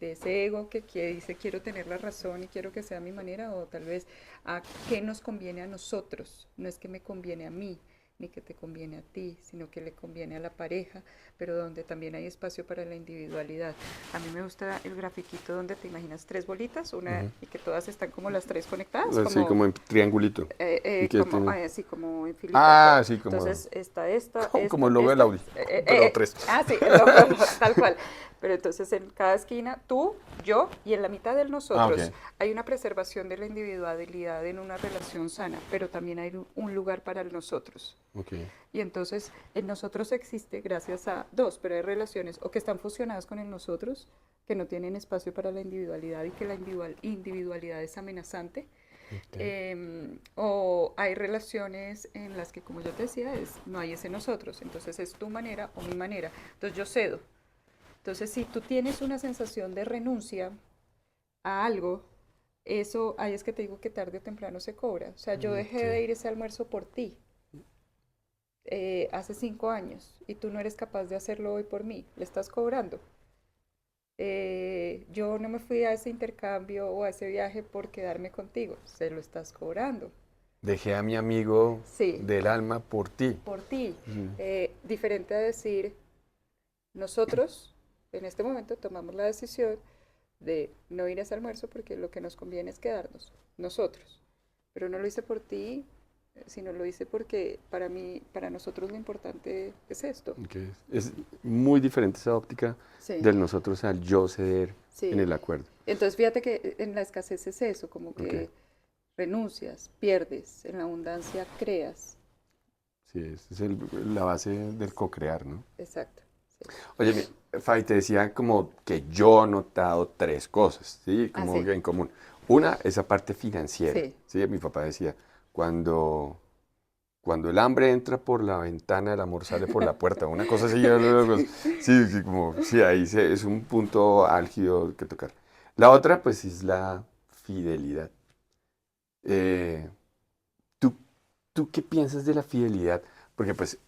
ese ego que dice quiero tener la razón y quiero que sea a mi manera, o tal vez a qué nos conviene a nosotros, no es que me conviene a mí, ni que te conviene a ti, sino que le conviene a la pareja, pero donde también hay espacio para la individualidad. A mí me gusta el grafiquito donde te imaginas tres bolitas, una Ujú. y que todas están como las tres conectadas, Así como en triangulito. ¿Y qué como, tiene? así como en filitas, ¿no? Ah, sí, como, Entonces está esta, como esta, el logo del esta. Audi, pero tres. Sí, tal cual. Pero entonces en cada esquina, tú, yo y en la mitad de Ah, ok. nosotros hay una preservación de la individualidad en una relación sana, pero también hay un lugar para el nosotros. Ok. Y entonces el nosotros existe gracias a dos, pero hay relaciones o que están fusionadas con el nosotros, que no tienen espacio para la individualidad y que la individualidad es amenazante. Ok. O hay relaciones en las que, como yo te decía, no hay ese nosotros, entonces es tu manera o mi manera. Entonces yo cedo. Entonces si tú tienes una sensación de renuncia a algo, eso ahí es que te digo que tarde o temprano se cobra. O sea, yo dejé Ok. de ir ese almuerzo por ti hace 5 años y tú no eres capaz de hacerlo hoy por mí, le estás cobrando. Yo no me fui a ese intercambio o a ese viaje por quedarme contigo, se lo estás cobrando. Dejé a mi amigo Sí, del alma por ti. por ti. Sí. Diferente a decir, nosotros en este momento tomamos la decisión de no ir a ese almuerzo porque lo que nos conviene es quedarnos, nosotros. Pero no lo hice por ti, sino lo hice porque para mí, para nosotros lo importante es esto. Ok. Es muy diferente esa óptica Sí, del nosotros al yo ceder en sí. el acuerdo. Entonces fíjate que en la escasez es eso, como Ok. que renuncias, pierdes, en la abundancia creas. Sí, esa es la base del co-crear, ¿no? Exacto. Sí. Oye, Fabi, te decía como que yo he notado tres cosas, ¿sí? Ah, Como sí, que en común. Una, esa parte financiera, sí, ¿sí? Mi papá decía, cuando, cuando el hambre entra por la ventana, el amor sale por la puerta. Una cosa así, sí, sí, como, sí, es un punto álgido que tocar. La otra, pues, es la fidelidad. Eh, ¿tú, ¿Tú qué piensas de la fidelidad? Porque, pues,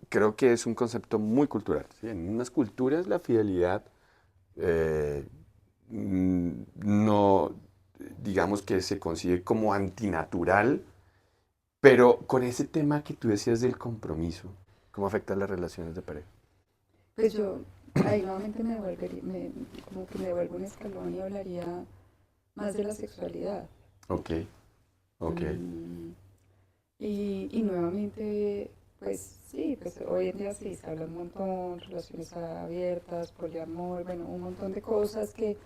creo que es un concepto muy cultural, ¿sí? En unas culturas la fidelidad eh, no, digamos que se consigue como antinatural, pero con ese tema que tú decías del compromiso, ¿cómo afecta las relaciones de pareja? pues yo ahí nuevamente como que me devuelvo un escalón y hablaría más de la sexualidad. Ok, ok, Mm, y nuevamente, pues sí, pues hoy en día sí se habla un montón, relaciones abiertas, poliamor, bueno, un montón de cosas que,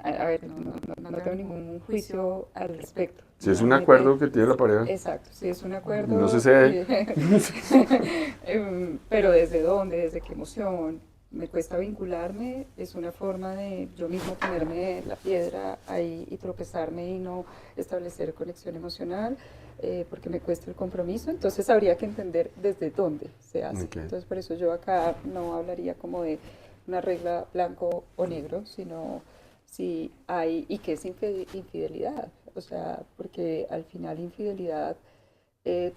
a ver, no tengo ningún juicio al respecto. si es un Nuevamente, acuerdo que tiene la pareja, exacto, sí es un no se acuerdo, cede. pero ¿desde dónde? ¿Desde qué emoción? Me cuesta vincularme, es una forma de yo mismo ponerme la piedra ahí y tropezarme y no establecer conexión emocional, porque me cuesta el compromiso, entonces habría que entender desde dónde se hace. Ok, Entonces por eso yo acá no hablaría como de una regla blanco o negro, sino si hay, y qué es infidelidad, o sea, porque al final infidelidad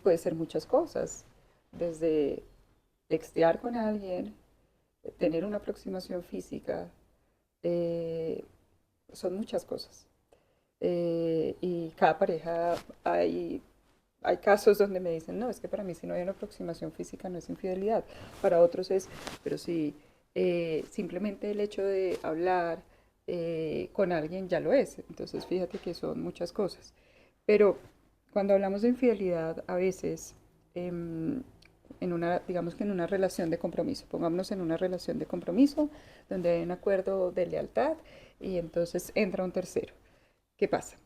puede ser muchas cosas, desde textear con alguien, tener una aproximación física, eh, son muchas cosas. Y cada pareja hay casos donde me dicen, no, es que para mí si no hay una aproximación física no es infidelidad. Para otros es, pero si simplemente el hecho de hablar con alguien ya lo es. Entonces fíjate que son muchas cosas. Pero cuando hablamos de infidelidad, a veces digamos que en una relación de compromiso. Pongámonos en una relación de compromiso donde hay un acuerdo de lealtad y entonces entra un tercero. ¿Qué pasa?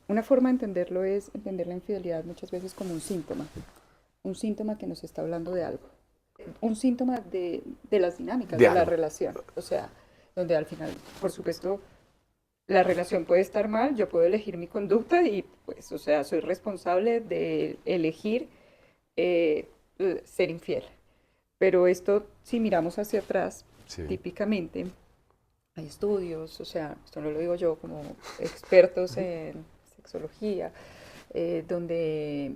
Una forma de entenderlo es entender la infidelidad muchas veces como un síntoma que nos está hablando de algo, un síntoma de las dinámicas De de la algo. relación, o sea, donde al final, por supuesto, la relación puede estar mal, yo puedo elegir mi conducta y pues, o sea, soy responsable de elegir eh, ser infiel. Pero esto, si miramos hacia atrás, Sí. típicamente hay estudios, o sea, esto no lo digo yo, como expertos en sexología, donde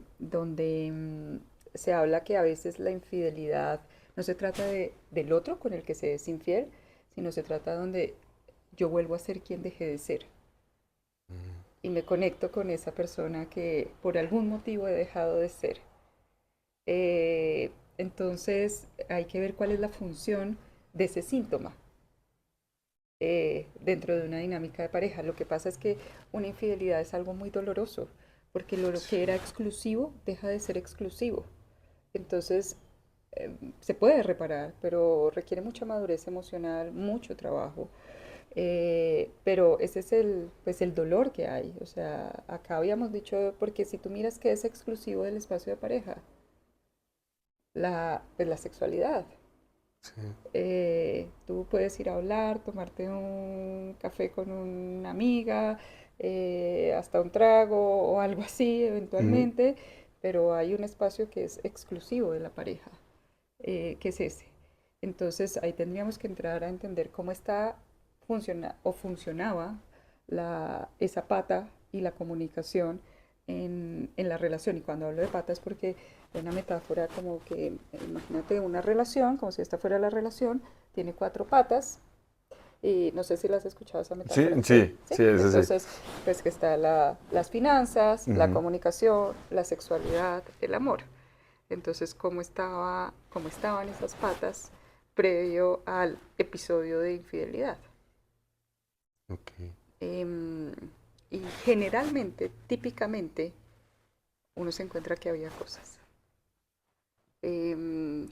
se habla que a veces la infidelidad no se trata del otro con el que se es infiel, sino se trata donde yo vuelvo a ser quien dejé de ser y me conecto con esa persona que por algún motivo he dejado de ser. Entonces hay que ver cuál es la función de ese síntoma dentro de una dinámica de pareja. Lo que pasa es que una infidelidad es algo muy doloroso, porque lo que era exclusivo deja de ser exclusivo. Entonces, se puede reparar, pero requiere mucha madurez emocional, mucho trabajo. Pero ese es pues el dolor que hay. O sea, acá habíamos dicho, porque si tú miras que es exclusivo del espacio de pareja, pues la sexualidad. Sí. Tú puedes ir a hablar, tomarte un café con una amiga, hasta un trago o algo así Ujú. eventualmente, pero hay un espacio que es exclusivo de la pareja, que es ese. Entonces ahí tendríamos que entrar a entender cómo funcionaba esa pata y la comunicación en la relación. Y cuando hablo de pata es porque es una metáfora como que, imagínate una relación, como si esta fuera la relación, tiene cuatro patas. Y no sé si las has escuchado esa Sí, metáfora, ¿sí? sí, ¿Sí? sí, eso sí. Entonces, pues que está las finanzas, la Ujú. comunicación, la sexualidad, el amor. Entonces, cómo estaban esas patas previo al episodio de infidelidad? Ok. Em, y generalmente, típicamente, uno se encuentra que había cosas. Em,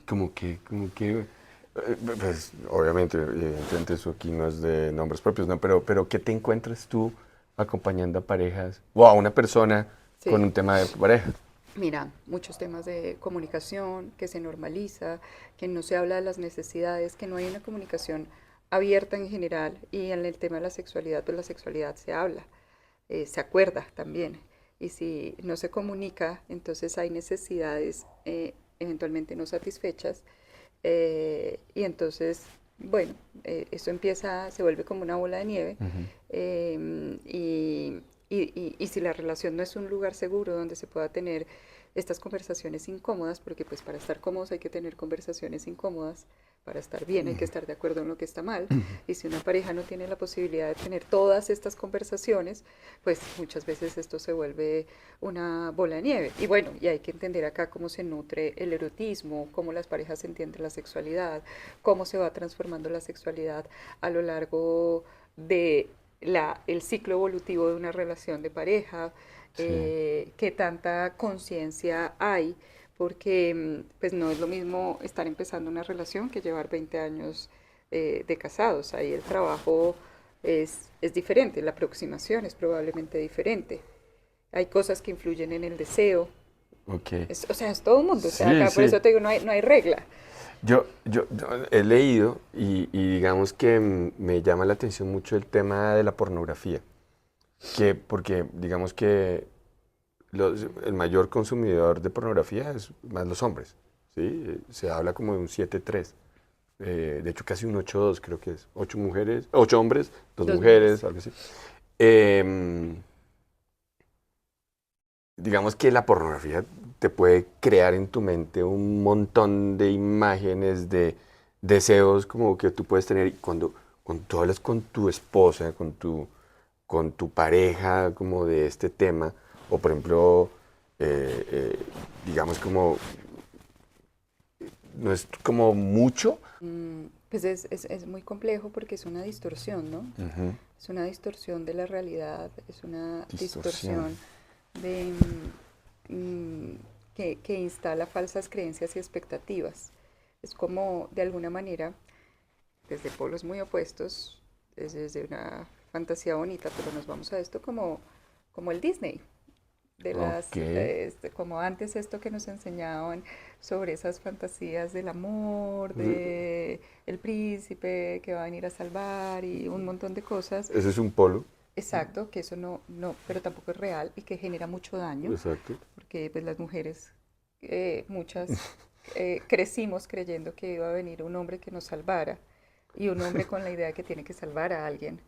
Pues obviamente, evidentemente eso aquí no es de nombres propios, ¿no? Pero ¿qué te encuentras tú acompañando a parejas o a una persona con sí, un tema de pareja? mira, muchos temas de comunicación que se normaliza, que no se habla de las necesidades, que no hay una comunicación abierta en general y en el tema de la sexualidad, pues la sexualidad se habla, se acuerda también. Y si no se comunica, entonces hay necesidades eventualmente no satisfechas y entonces, bueno, eso empieza, se vuelve como una bola de nieve. Ujú. Y si la relación no es un lugar seguro donde se pueda tener estas conversaciones incómodas, porque pues para estar cómodos hay que tener conversaciones incómodas, para estar bien hay que estar de acuerdo en lo que está mal, y si una pareja no tiene la posibilidad de tener todas estas conversaciones, pues muchas veces esto se vuelve una bola de nieve. Y bueno, y hay que entender acá cómo se nutre el erotismo, cómo las parejas entienden la sexualidad, cómo se va transformando la sexualidad a lo largo de el ciclo evolutivo de una relación de pareja, Sí. qué tanta conciencia hay, porque pues no es lo mismo estar empezando una relación que llevar 20 años de casados. Ahí el trabajo es diferente, la aproximación es probablemente diferente. Hay cosas que influyen en el deseo. Ok. O sea, es todo un mundo. O sea, Sí, acá por sí. eso te digo, no hay regla. Yo he leído y digamos que me llama la atención mucho el tema de la pornografía, porque digamos que el mayor consumidor de pornografía es más los hombres, ¿sí? Se habla como de un 7-3, de hecho casi un 8-2 creo que es, 8 mujeres, 8 hombres, 2 Dos mujeres, mujeres. algo así. Em, digamos que la pornografía te puede crear en tu mente un montón de imágenes, de deseos como que tú puedes tener cuando tú hablas con tu esposa, con tu pareja, como de este tema, o por ejemplo, eh, eh, digamos como, no es como mucho. Pues es muy complejo porque es una distorsión, ¿no? Ujú. Es una distorsión de la realidad, es una Distorsión. distorsión de, que instala falsas creencias y expectativas. Es como, de alguna manera, desde polos muy opuestos, desde una fantasía bonita, pero nos vamos a esto como el Disney, Ok. como antes esto que nos enseñaban sobre esas fantasías del amor, de el príncipe que va a venir a salvar y un montón de cosas. Ese es un polo. Exacto, que eso no, pero tampoco es real y que genera mucho daño, Exacto. porque pues las mujeres, muchas, crecimos creyendo que iba a venir un hombre que nos salvara y un hombre con la idea de que tiene que salvar a alguien.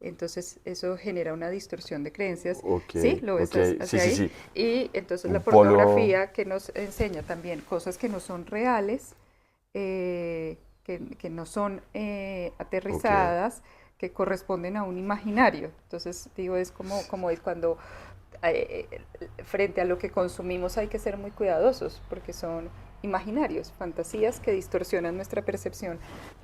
Entonces eso genera una distorsión de creencias. Ok, ¿Sí? ¿Lo ves ok. Sí, hacia sí, ahí? sí. Y entonces Un la polo. pornografía que nos enseña también cosas que no son reales, que no son Ok. aterrizadas, que corresponden a un imaginario. Entonces, digo, es como es cuando frente a lo que consumimos hay que ser muy cuidadosos porque son imaginarios, fantasías que distorsionan nuestra percepción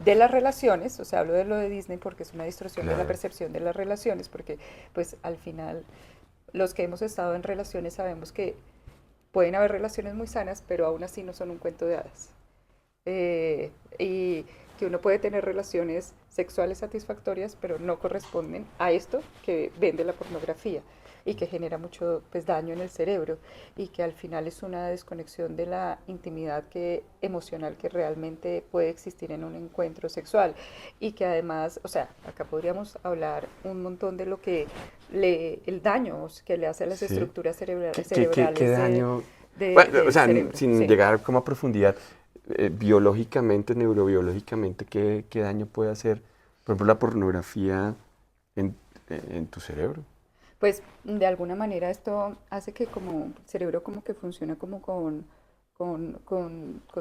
de las relaciones, o sea, hablo de lo de Disney porque es una distorsión de la Claro. percepción de las relaciones, porque pues al final los que hemos estado en relaciones sabemos que pueden haber relaciones muy sanas, pero aún así no son un cuento de hadas. Y que uno puede tener relaciones sexuales satisfactorias, pero no corresponden a esto que vende la pornografía y que genera mucho pues, daño en el cerebro y que al final es una desconexión de la intimidad emocional que realmente puede existir en un encuentro sexual y que además, o sea, acá podríamos hablar un montón de lo que el daño que le hace a las Sí. estructuras ¿Qué cerebrales daño? Bueno, o del sea, cerebro. sin Sí. llegar como a profundidad, biológicamente, neurobiológicamente, ¿qué daño puede hacer, por ejemplo, la pornografía en, en tu cerebro? Pues de alguna manera esto hace que como el cerebro como que funciona como con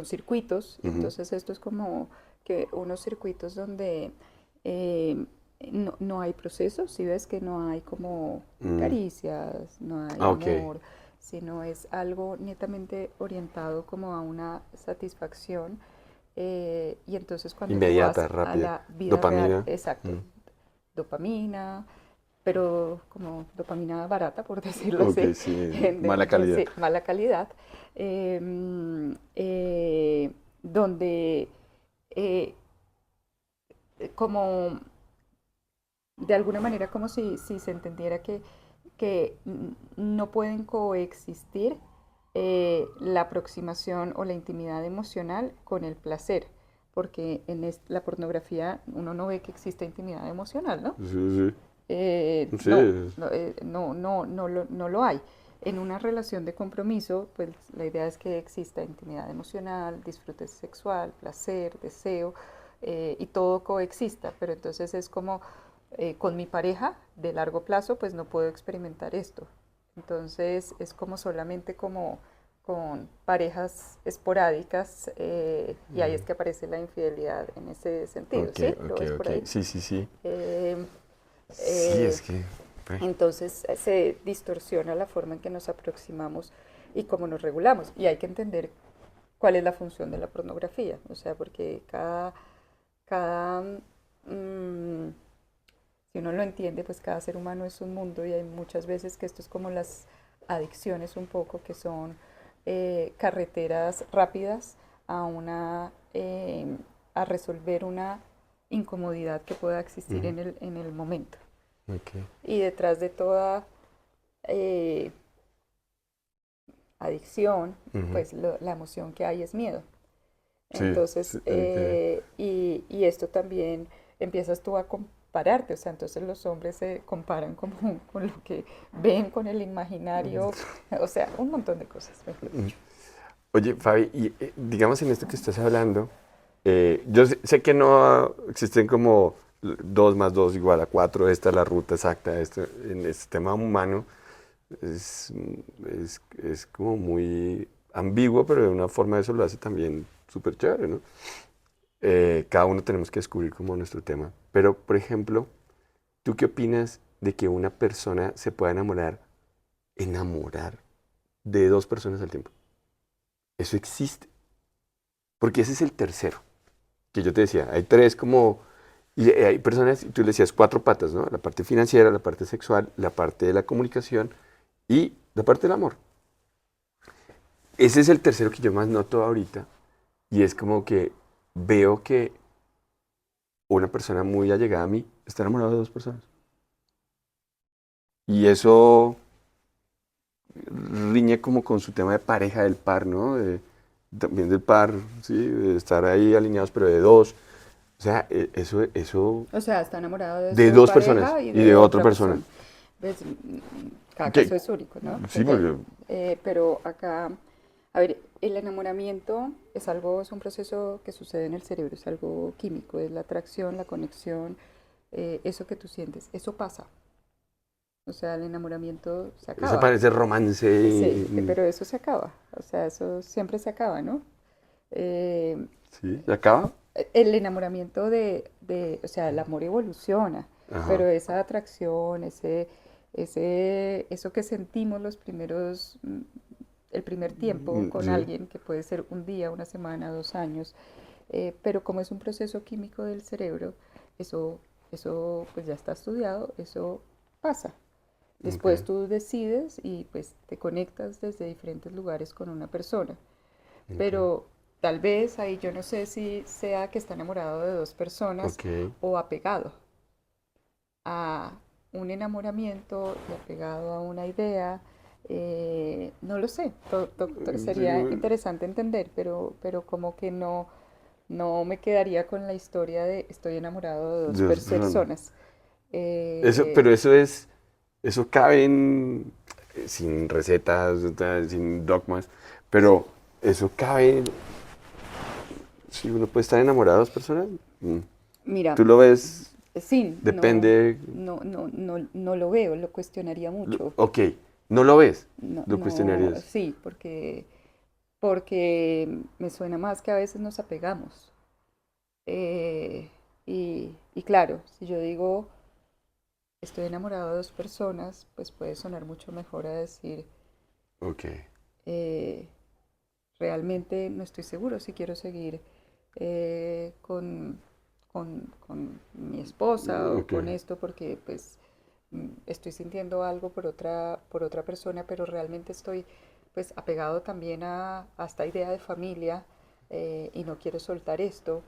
circuitos, y Ujú. entonces esto es como que unos circuitos donde eh, no hay procesos, si ves que no hay como Mm. caricias, no hay Ah, ok. amor, sino es algo netamente orientado como a una satisfacción, y entonces cuando tú Inmediata, vas a rápida. la vida real, Dopamina. exacto, Mm. dopamina, pero como dopamina barata, por decirlo Ok, así, sí, mala calidad. sí, mala calidad, em, eh, donde eh, como de alguna manera como si se entendiera que no pueden coexistir la aproximación o la intimidad emocional con el placer, porque en la pornografía uno no ve que existe intimidad emocional, ¿no? Sí, sí. No, Sí. no lo hay. En una relación de compromiso, pues la idea es que exista intimidad emocional, disfrute sexual, placer, deseo, y todo coexista, pero entonces es como con mi pareja de largo plazo, pues no puedo experimentar esto. Entonces es como solamente como con parejas esporádicas, y ahí es que aparece la infidelidad en ese sentido, Ok, ¿sí? ¿Lo ok, ves por ok. ahí? Sí, sí, sí. Eh, Sí, eh, es que... pues, entonces se distorsiona la forma en que nos aproximamos y cómo nos regulamos. Y hay que entender cuál es la función de la pornografía. O sea, porque cada mm, si uno lo entiende, pues cada ser humano es un mundo y hay muchas veces que esto es como las adicciones un poco, que son carreteras rápidas a a resolver una incomodidad que pueda existir ujú, en el momento. ok. Y detrás de toda eh, adicción, Ujú. pues la emoción que hay es miedo. Sí, Entonces, sí, ok. y esto también empiezas tú a compararte, o sea, entonces los hombres se comparan como con lo que ven, con el imaginario, o sea, un montón de cosas, mejor Mm. dicho. Oye, Fabi, y digamos en esto que estás hablando, yo sé que no existen como 2 más 2 igual a 4, esta es la ruta exacta, esto, en el sistema humano es, es como muy ambiguo, pero de una forma eso lo hace también súper chévere, ¿no? Cada uno tenemos que descubrir como nuestro tema. Pero, por ejemplo, ¿tú qué opinas de que una persona se pueda enamorar de 2 personas al tiempo? Eso existe. Porque ese es el tercero, que yo te decía, hay tres como, y hay personas, y tú le decías 4 patas, ¿no? La parte financiera, la parte sexual, la parte de la comunicación y la parte del amor. ese es el tercero que yo más noto ahorita y es como que veo que una persona muy allegada a mí está enamorada de dos personas. Y eso riñe como con su tema de pareja del par, ¿no? También del par, sí, de estar ahí alineados, pero de dos. O sea, eso O sea, está enamorado de de su dos personas pareja y y de de otra otra persona. persona. ¿Ves? Cada Que, caso es único, ¿no? sí, Ok. porque, Pero acá, a ver, el enamoramiento es algo, es un proceso que sucede en el cerebro, es algo químico, es la atracción, la conexión, eso que tú sientes, eso pasa. O sea, el enamoramiento se eso acaba. parece romance. Sí, pero eso se acaba. O sea, eso siempre se acaba, ¿no? Eh, Sí, ¿se acaba? el enamoramiento o sea, el amor evoluciona, Ajá. pero esa atracción, eso que sentimos los primeros, el primer tiempo con Sí. alguien, que puede ser un día, una semana, 2 años, pero como es un proceso químico del cerebro, eso, eso pues ya está estudiado, eso pasa. Ok, Después tú decides y pues te conectas desde diferentes lugares con una persona. ok, Pero tal vez ahí yo no sé si sea que está enamorado de dos personas ok. o apegado a un enamoramiento y apegado a una idea. No lo sé, Sí, sería interesante entender, pero como que no, no me quedaría con la historia de estoy enamorado de dos de dos personas. personas. Pero eso es, eso cabe sin recetas, sin dogmas, pero eso cabe, si uno puede estar enamorado de dos personas, Mira, tú lo ves, sí, no, depende, no lo veo, lo cuestionaría mucho. ok, no lo ves, No, lo no, cuestionarías, sí, porque me suena más que a veces nos apegamos. Eh, y claro, si yo digo estoy enamorado de dos personas, pues puede sonar mucho mejor a decir ok, eh, realmente no estoy seguro si quiero seguir con mi esposa o ok, con esto porque pues estoy sintiendo algo por otra persona, pero realmente estoy pues apegado también a esta idea de familia y no quiero soltar esto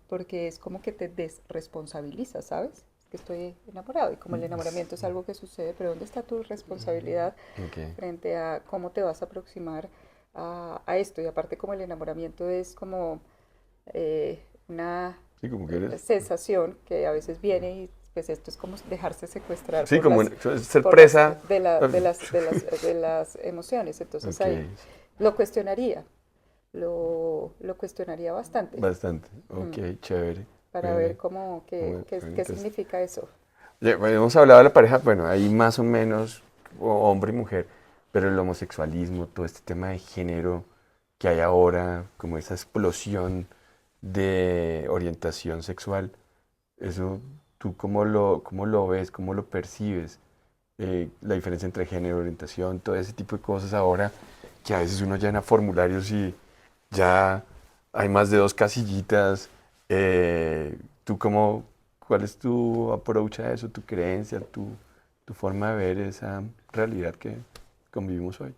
porque es como que te desresponsabilizas, ¿sabes? Es que estoy enamorado y como el enamoramiento es algo que sucede, pero ¿dónde está tu responsabilidad ok, frente a cómo te vas a aproximar a esto? Y aparte como el enamoramiento es como una sí, como quieres, sensación que a veces viene y pues esto es como dejarse secuestrar sí, por como las ser por las presa, de las emociones. Entonces ok, ahí lo cuestionaría, lo cuestionaría bastante bastante, mm, ok, chévere, para ver bueno, cómo bueno, qué entonces, significa eso. ya, bueno, hemos hablado de la pareja, bueno, ahí más o menos hombre y mujer, pero el homosexualismo, todo este tema de género que hay ahora, como esa explosión de orientación sexual, eso, ¿tú cómo lo ves, cómo lo percibes? La diferencia entre género, orientación, todo ese tipo de cosas ahora, que a veces uno llena formularios y ya hay más de dos casillitas. ¿Tú cuál es tu approach a eso, tu creencia, tu forma de ver esa realidad que convivimos hoy?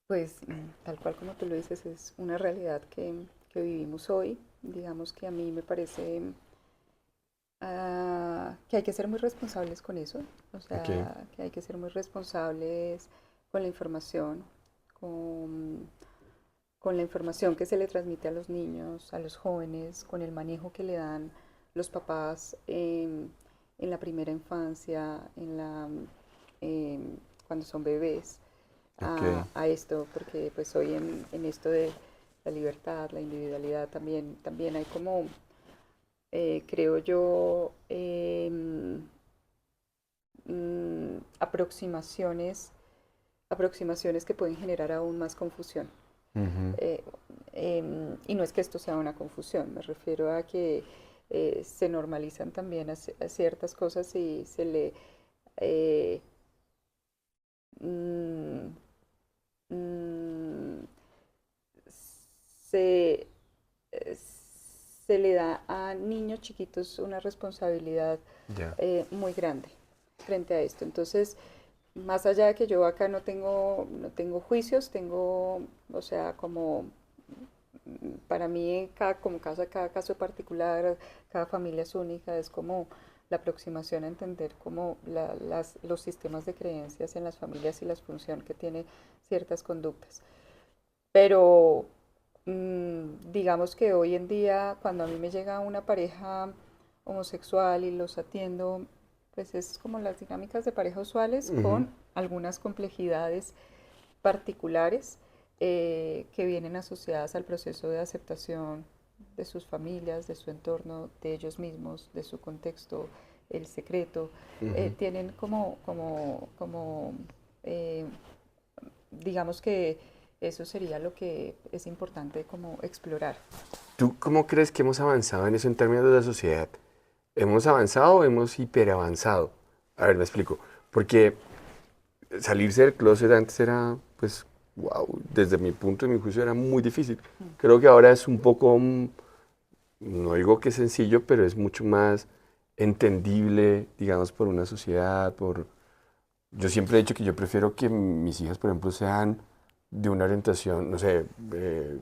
Pues tal cual como tú lo dices, es una realidad que vivimos hoy. Digamos que a mí me parece que hay que ser muy responsables con eso, o Ok, sea, que hay que ser muy responsables con la información, con, con la información que se le transmite a los niños, a los jóvenes, con el manejo que le dan los papás en la primera infancia, cuando son bebés, ok, a esto, porque pues hoy en esto de la libertad, la individualidad, también hay como creo yo, aproximaciones que pueden generar aún más confusión. ujú, Eh, y no es que esto sea una confusión, me refiero a que se normalizan también a ciertas cosas y eh, mm, mm, se, eh, se le da a niños chiquitos una responsabilidad ya, muy grande frente a esto. Entonces, más allá de que yo acá no tengo juicios, tengo, o sea, como para mí cada caso particular, cada familia es única, es como la aproximación a entender como los sistemas de creencias en las familias y la función que tiene ciertas conductas. Pero digamos que hoy en día, cuando a mí me llega una pareja homosexual y los atiendo, pues es como las dinámicas de pareja usuales Ujú. con algunas complejidades particulares que vienen asociadas al proceso de aceptación de sus familias, de su entorno, de ellos mismos, de su contexto, el secreto. Ujú. Tienen eh, digamos que eso sería lo que es importante como explorar. ¿Tú cómo crees que hemos avanzado en eso en términos de la sociedad? ¿Hemos avanzado o hemos hiperavanzado? A ver, me explico. Porque salirse del closet antes era, pues, wow, desde mi punto de mi juicio era muy difícil. Creo que ahora es un poco, no digo que sencillo, pero es mucho más entendible, digamos, por una sociedad, por... Yo siempre he dicho que yo prefiero que mis hijas, por ejemplo, sean de una orientación, no sé,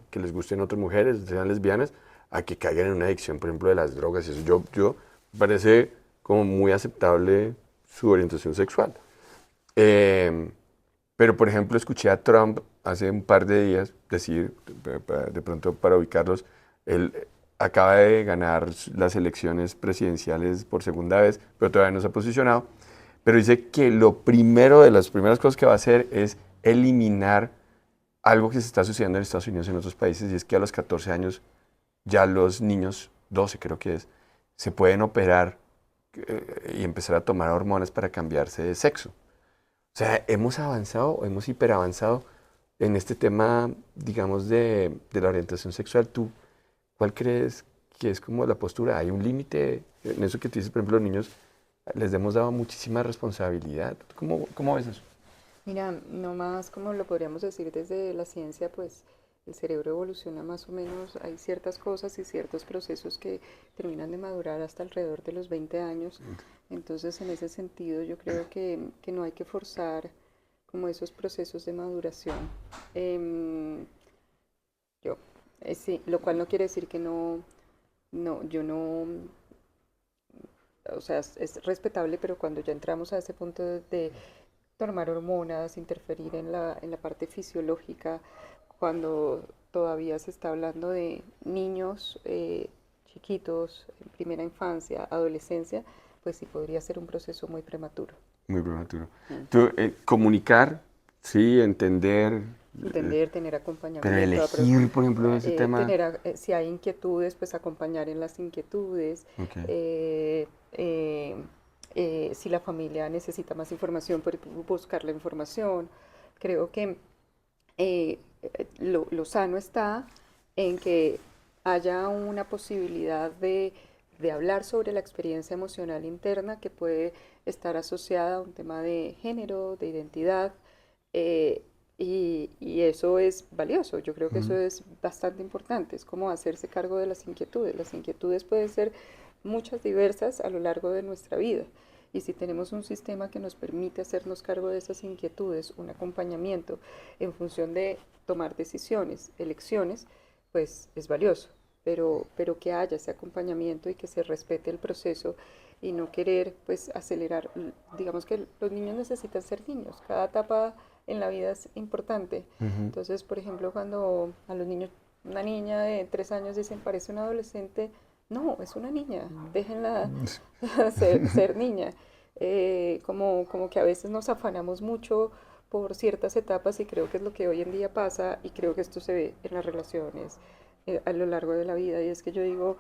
que les gusten otras mujeres, sean lesbianas, a que caigan en una adicción, por ejemplo, de las drogas. Y eso me parece como muy aceptable su orientación sexual. Eh, pero, por ejemplo, escuché a Trump hace un par de días decir, de pronto para ubicarlos, él acaba de ganar las elecciones presidenciales por segunda vez, pero todavía no se ha posicionado. Pero dice que lo primero de las primeras cosas que va a hacer es eliminar algo que se está sucediendo en Estados Unidos y en otros países, y es que a los 14 años ya los niños, 12 creo que es, se pueden operar y empezar a tomar hormonas para cambiarse de sexo. O sea, hemos avanzado, hemos hiperavanzado en este tema, digamos, de la orientación sexual. ¿Tú cuál crees que es como la postura? ¿Hay un límite en eso que tú dices, por ejemplo, los niños les hemos dado muchísima responsabilidad? ¿Cómo ves eso? Mira, no más como lo podríamos decir desde la ciencia, pues el cerebro evoluciona más o menos, hay ciertas cosas y ciertos procesos que terminan de madurar hasta alrededor de los 20 años. Entonces, en ese sentido, yo creo que no hay que forzar como esos procesos de maduración. Em, yo, sí, lo cual no quiere decir que yo no, o sea, es respetable, pero cuando ya entramos a ese punto de tomar hormonas, interferir en la parte fisiológica, cuando todavía se está hablando de niños chiquitos, en primera infancia, adolescencia, pues sí podría ser un proceso muy prematuro. Muy prematuro. Mm. Tú, comunicar, sí, entender, eh, Entender, tener pero acompañamiento, elegir, por ejemplo, ese tema. si hay inquietudes, pues acompañar en las inquietudes. Ok. eh, eh, si la familia necesita más información, pues buscar la información. Creo que lo sano está en que haya una posibilidad de hablar sobre la experiencia emocional interna que puede estar asociada a un tema de género, de identidad, eh, y eso es valioso. Yo creo que eso Ujú. es bastante importante. Es como hacerse cargo de las inquietudes. Las inquietudes pueden ser muchas, diversas a lo largo de nuestra vida. Y si tenemos un sistema que nos permite hacernos cargo de esas inquietudes, un acompañamiento en función de tomar decisiones, elecciones, pues es valioso. Pero que haya ese acompañamiento y que se respete el proceso y no querer pues acelerar. Digamos que los niños necesitan ser niños. Cada etapa en la vida es importante. Ujú. Entonces, por ejemplo, cuando a los niños, una niña de 3 años dicen parece una adolescente, no, es una niña, déjenla ser niña. Como que a veces nos afanamos mucho por ciertas etapas y creo que es lo que hoy en día pasa y creo que esto se ve en las relaciones a lo largo de la vida y es que yo digo,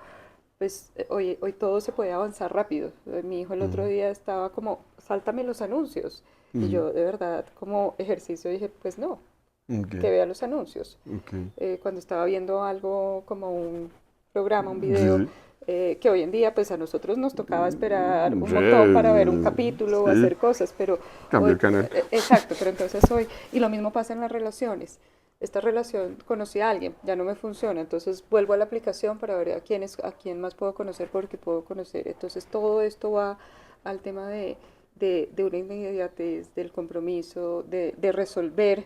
pues hoy todo se puede avanzar rápido. Mi hijo el otro Ujú. día estaba como, sáltame los anuncios y Ujú. yo de verdad como ejercicio dije, pues no, Ok, que vea los anuncios. ok. Cuando estaba viendo algo como un programa, un Sí, video, sí. que hoy en día pues a nosotros nos tocaba esperar un montón para ver un Sí, capítulo o sí. hacer cosas, pero Cambio hoy, el canal. exacto, pero entonces hoy, y lo mismo pasa en las relaciones. Esta relación, conocí a alguien, ya no me funciona, entonces vuelvo a la aplicación para ver a quién más puedo conocer porque puedo conocer. Entonces todo esto va al tema de una inmediatez, del compromiso, de resolver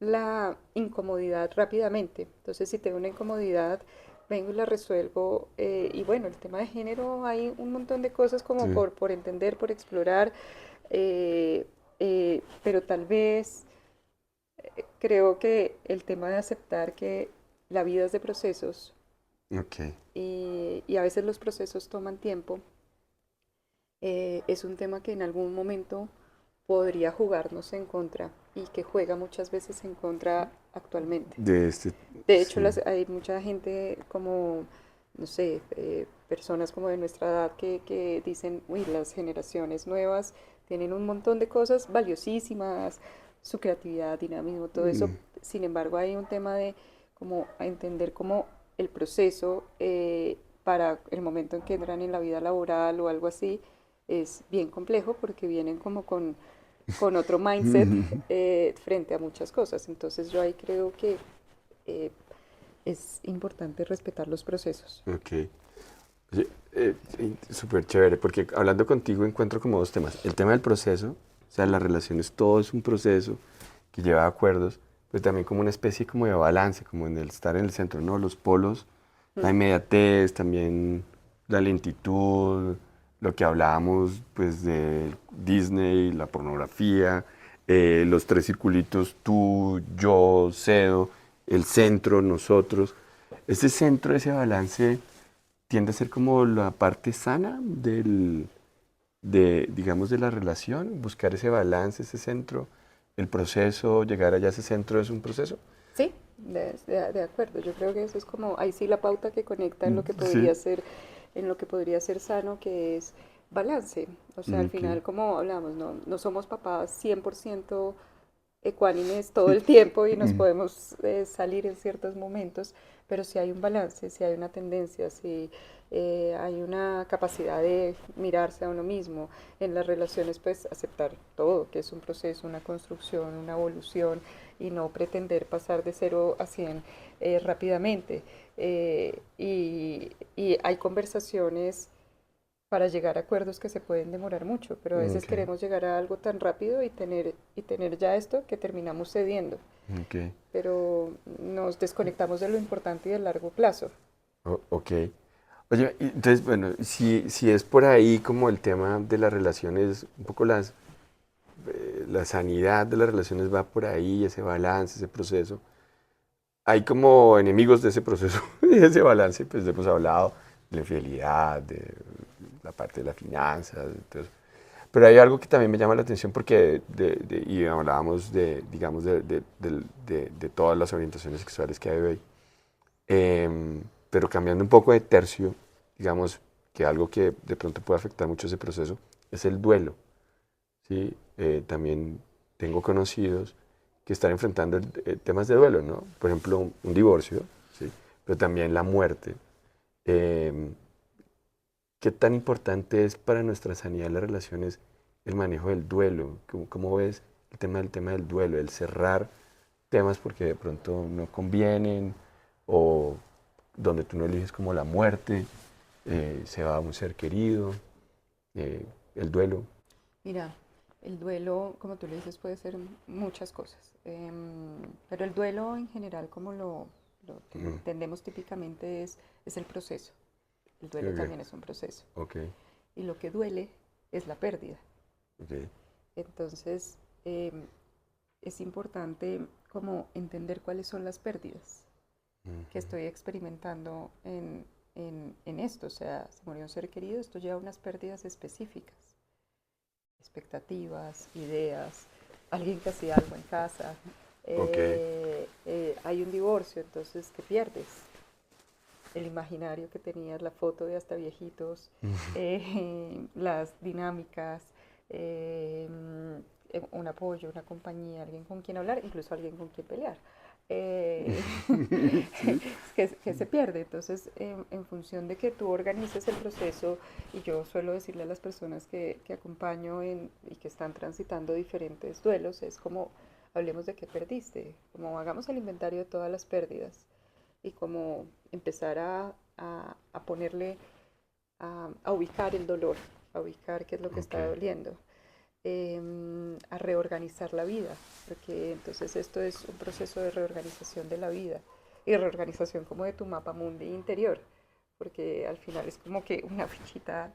la incomodidad rápidamente. Entonces, si tengo una incomodidad, vengo y la resuelvo. Y bueno, el tema de género, hay un montón de cosas como Sí. por entender, por explorar, eh, pero tal vez creo que el tema de aceptar que la vida es de procesos Ok. y a veces los procesos toman tiempo, es un tema que en algún momento podría jugarnos en contra y que juega muchas veces en contra actualmente. De este, De hecho, sí. hay mucha gente como, no sé, personas como de nuestra edad que dicen, uy, las generaciones nuevas tienen un montón de cosas valiosísimas, su creatividad, dinamismo, todo eso. Mm, Sin embargo, hay un tema de como a entender cómo el proceso para el momento en que entran en la vida laboral o algo así es bien complejo porque vienen como con otro mindset frente a muchas cosas. Entonces yo ahí creo que eh, es importante respetar los procesos. ok. Oye, súper chévere, porque hablando contigo encuentro como dos temas. El tema del proceso, o sea, las relaciones, todo es un proceso que lleva a acuerdos, pero también como una especie como de balance, como en el estar en el centro, ¿no? Los polos, la Mm. inmediatez, también la lentitud, lo que hablábamos pues de Disney, la pornografía, los tres circulitos, tú, yo, Cedo, el centro, nosotros. Ese centro, ese balance tiende a ser como la parte sana digamos, de la relación, buscar ese balance, ese centro, el proceso, llegar allá a ese centro es un proceso. Sí, de acuerdo. Yo creo que eso es como, ahí sí la pauta que conecta en lo que Sí. podría ser, en lo que podría ser sano, que es balance. O sea, al Ok. final, como hablamos, no somos papás 100% ecuánimes todo el tiempo y nos Mm, podemos salir en ciertos momentos, pero si hay un balance, si hay una tendencia, si hay una capacidad de mirarse a uno mismo en las relaciones, pues aceptar todo, que es un proceso, una construcción, una evolución y no pretender pasar de 0 a 100 rápidamente. Y hay conversaciones para llegar a acuerdos que se pueden demorar mucho, pero a veces ok, queremos llegar a algo tan rápido y tener ya esto que terminamos cediendo, ok, pero nos desconectamos de lo importante y del largo plazo. ok. Oye, entonces, bueno, si es por ahí como el tema de las relaciones, un poco la sanidad de las relaciones va por ahí, ese balance, ese proceso. Hay como enemigos de ese proceso, de ese balance, pues hemos hablado de la infidelidad, de la parte de las finanzas, entonces, pero hay algo que también me llama la atención porque, y hablábamos digamos, de todas las orientaciones sexuales que hay hoy, pero cambiando un poco de tercio, digamos que algo que de pronto puede afectar mucho ese proceso es el duelo, ¿sí? También tengo conocidos que están enfrentando temas de duelo, ¿no? Por ejemplo, un divorcio, ¿sí? Pero también la muerte. Eh, ¿Qué tan importante es para nuestra sanidad de las relaciones el manejo del duelo? ¿Cómo ves el tema del duelo, el cerrar temas porque de pronto no convienen o donde tú no eliges como la muerte, se va un ser querido, el duelo? Mira, el duelo, como tú le dices, puede ser muchas cosas, pero el duelo en general, como lo Mm, entendemos típicamente, es el proceso. El duelo ok, también es un proceso. ok, Y lo que duele es la pérdida. ok. Entonces, es importante como entender cuáles son las pérdidas que Ujú, estoy experimentando en esto. O sea, se murió un ser querido, esto lleva unas pérdidas específicas, expectativas, ideas, alguien que hacía algo en casa. ok. Hay un divorcio, entonces, ¿qué pierdes? El imaginario que tenías, la foto de hasta viejitos, las dinámicas, eh, un apoyo, una compañía, alguien con quien hablar, incluso alguien con quien pelear. Eh, Sí. que se pierde. Entonces, en función de que tú organices el proceso, y yo suelo decirle a las personas que acompaño y que están transitando diferentes duelos, es como, hablemos de qué perdiste, como hagamos el inventario de todas las pérdidas y como empezar a ponerle, a ubicar el dolor, a ubicar qué es lo que Ok. está doliendo. a reorganizar la vida, porque entonces esto es un proceso de reorganización de la vida y reorganización como de tu mapa mundi interior, porque al final es como que una fichita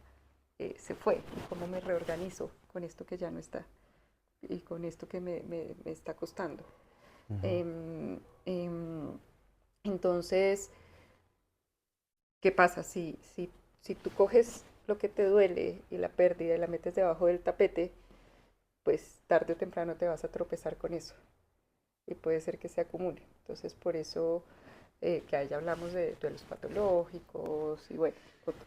se fue y cómo me reorganizo con esto que ya no está y con esto que me está costando. Ujú. Em, em, entonces, ¿qué pasa? Si tú coges lo que te duele y la pérdida y la metes debajo del tapete, pues tarde o temprano te vas a tropezar con eso y puede ser que se acumule. Entonces, por eso que ahí ya hablamos de duelos patológicos y bueno,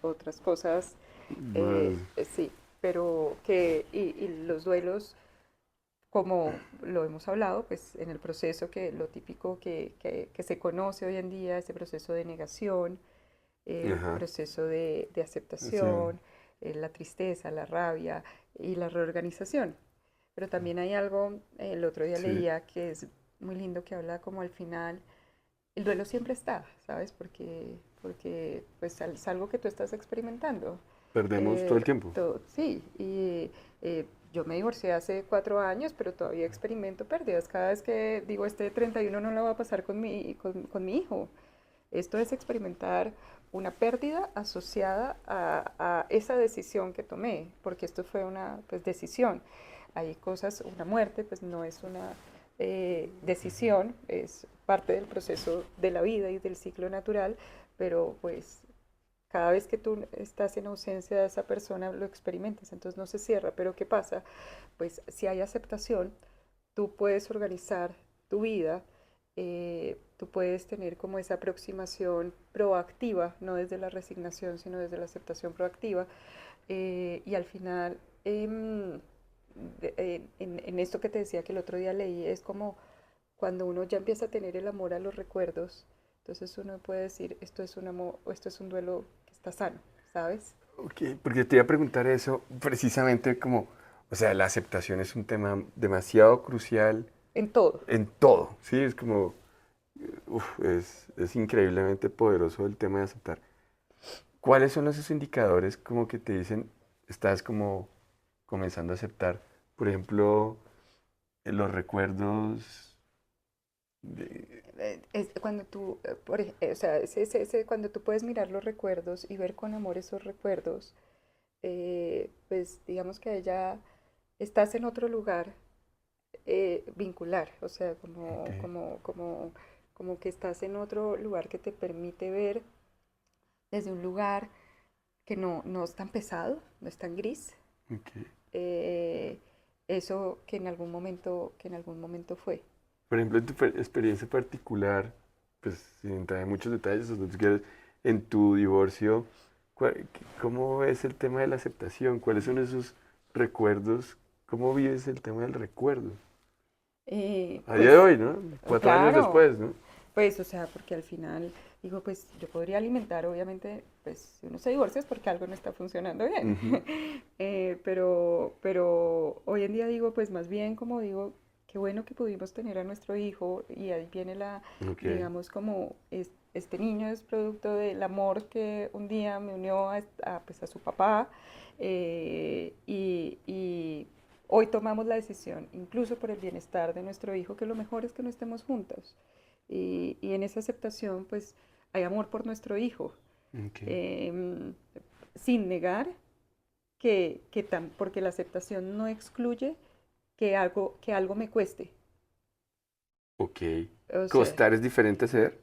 otras cosas, Bueno, sí, pero y los duelos, como lo hemos hablado, pues en el proceso que lo típico que se conoce hoy en día, ese proceso de negación, el ajá, proceso de sí, aceptación, la tristeza, la rabia y la reorganización. Pero también hay algo, el otro día sí. leía que es muy lindo, que habla como al final, el duelo siempre está, ¿sabes? Porque pues es algo que tú estás experimentando. Perdemos todo el tiempo. Sí, y yo me divorcié hace 4 años, pero todavía experimento pérdidas. Cada vez que digo, este 31 no lo va a pasar con mi hijo. Esto es experimentar una pérdida asociada a esa decisión que tomé, porque esto fue una pues, decisión. Hay cosas, una muerte pues no es una decisión, es parte del proceso de la vida y del ciclo natural, pero pues cada vez que tú estás en ausencia de esa persona lo experimentas, entonces no se cierra, pero ¿qué pasa? Pues si hay aceptación, tú puedes organizar tu vida, tú puedes tener como esa aproximación proactiva, no desde la resignación, sino desde la aceptación proactiva, y al final, en esto que te decía que el otro día leí, es como cuando uno ya empieza a tener el amor a los recuerdos, entonces uno puede decir, esto es un amor, o esto es un duelo que está sano, ¿sabes? Ok, porque te iba a preguntar eso precisamente como, o sea, la aceptación es un tema demasiado crucial En todo. en todo, ¿sí? Es como, es increíblemente poderoso el tema de aceptar. ¿Cuáles son esos indicadores como que te dicen, estás como comenzando a aceptar? Por ejemplo, los recuerdos de... Es cuando tú, o sea, cuando tú puedes mirar los recuerdos y ver con amor esos recuerdos, pues digamos que ya estás en otro lugar vincular, o sea, Ok, como que estás en otro lugar que te permite ver desde un lugar que no es tan pesado, no es tan gris, ok. eh, eso que en algún momento fue. Por ejemplo, en tu experiencia particular, pues sin entrar en muchos detalles, o si quieres, en tu divorcio, ¿cómo ves el tema de la aceptación? ¿Cuáles son esos recuerdos? ¿Cómo vives el tema del recuerdo? A día de Pues hoy, ¿no? 4 años claro, después, ¿no? pues o sea, porque al final digo, pues yo podría alimentar, obviamente, pues si uno se divorcia es porque algo no está funcionando bien. Ujú. Pero hoy en día digo, pues más bien como digo, qué bueno que pudimos tener a nuestro hijo y ahí viene Ok. digamos, como este niño es producto del amor que un día me unió pues, a su papá y hoy tomamos la decisión, incluso por el bienestar de nuestro hijo, que lo mejor es que no estemos juntos. Y en esa aceptación, pues, hay amor por nuestro hijo, Ok. eh, sin negar porque la aceptación no excluye que algo me cueste. Ok. O sea, Costar es diferente a ser.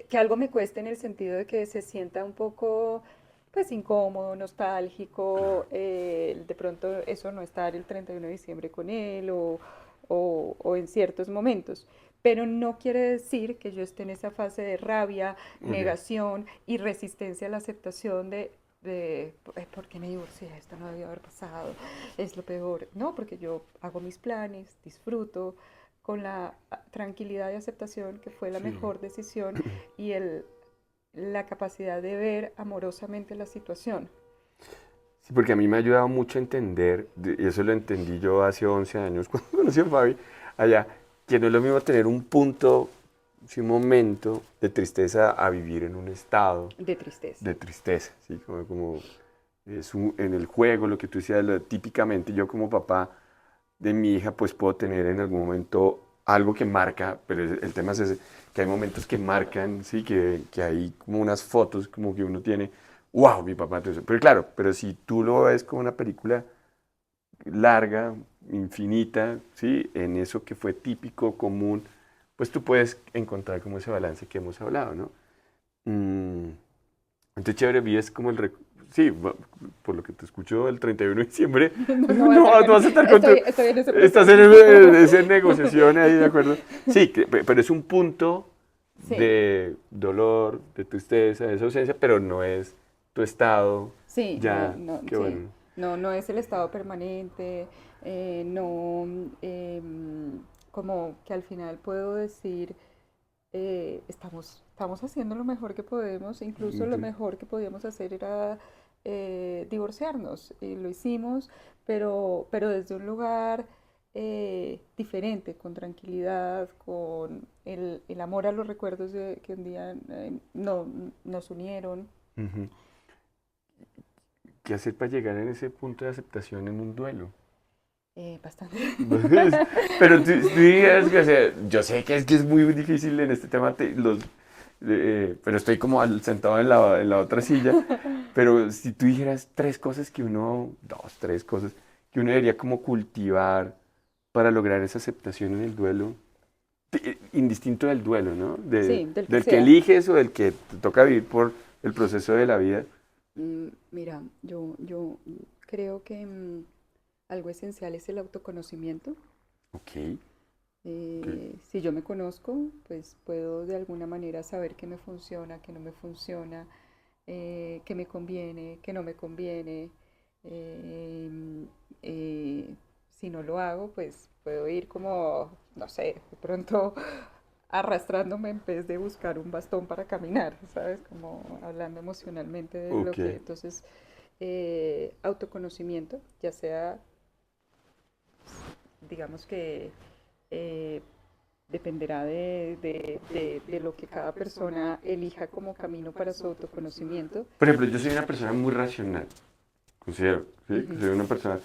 que algo me cueste en el sentido de que se sienta un poco, pues, incómodo, nostálgico, de pronto eso no estar el 31 de diciembre con él o en ciertos momentos. Pero no quiere decir que yo esté en esa fase de rabia, Ok. negación y resistencia a la aceptación ¿por qué me divorcié? Esto no debió haber pasado, es lo peor. No, porque yo hago mis planes, disfruto con la tranquilidad y aceptación que fue la Sí. mejor decisión y la capacidad de ver amorosamente la situación. Sí, porque a mí me ha ayudado mucho a entender, y eso lo entendí yo hace 11 años cuando conocí a Fabi allá, que no es lo mismo tener un punto, sí, un momento de tristeza a vivir en un estado De tristeza. de tristeza, ¿sí? En el juego, lo que tú decías, típicamente yo como papá, de mi hija, pues puedo tener en algún momento algo que marca, pero el tema es ese, que hay momentos que marcan, sí, que hay como unas fotos como que uno tiene, wow, mi papá, entonces, pero claro, pero si tú lo ves como una película larga, infinita, ¿sí? En eso que fue típico, común, pues tú puedes encontrar como ese balance que hemos hablado, ¿no? Mm, entonces, chévere, vi es como sí, por lo que te escucho, el 31 de diciembre, No, no va a no ser vas, bueno. vas a estar con tu... Estoy en ese Estás proceso. en esa negociación ahí, ¿de acuerdo? Sí, pero es un punto Sí, de dolor, de tristeza, de esa ausencia, pero no es tu estado sí, no, ya, no, qué sí. bueno. No, no es el estado permanente, no, como que al final puedo decir, estamos haciendo lo mejor que podemos, incluso lo Ok. mejor que podíamos hacer era divorciarnos, y lo hicimos, pero desde un lugar diferente, con tranquilidad, con el amor a los recuerdos de que un día no, nos unieron. Ujú. ¿Qué hacer para llegar en ese punto de aceptación en un duelo? Bastante. Pues, pero tú digas que, o sea, yo sé que es muy difícil en este tema, pero estoy como sentado en la otra silla, pero si tú dijeras tres cosas que uno, dos, tres cosas que uno debería como cultivar para lograr esa aceptación en el duelo, indistinto del duelo, ¿no? Sí, del que Del que sea. eliges o del que te toca vivir por el proceso de la vida. Mira, yo creo que algo esencial es el autoconocimiento. Ok, ok, Si yo me conozco, pues puedo de alguna manera saber qué me funciona, qué no me funciona, qué me conviene, qué no me conviene. em, si no lo hago, pues puedo ir como, no sé, de pronto arrastrándome en vez de buscar un bastón para caminar, ¿sabes? Como hablando emocionalmente de lo ok. que... Entonces, autoconocimiento, ya sea, digamos que eh, dependerá de lo que cada persona elija como camino para su autoconocimiento. Por ejemplo, yo soy una persona muy racional. Considero, ¿sí? Que Ujú. soy una persona,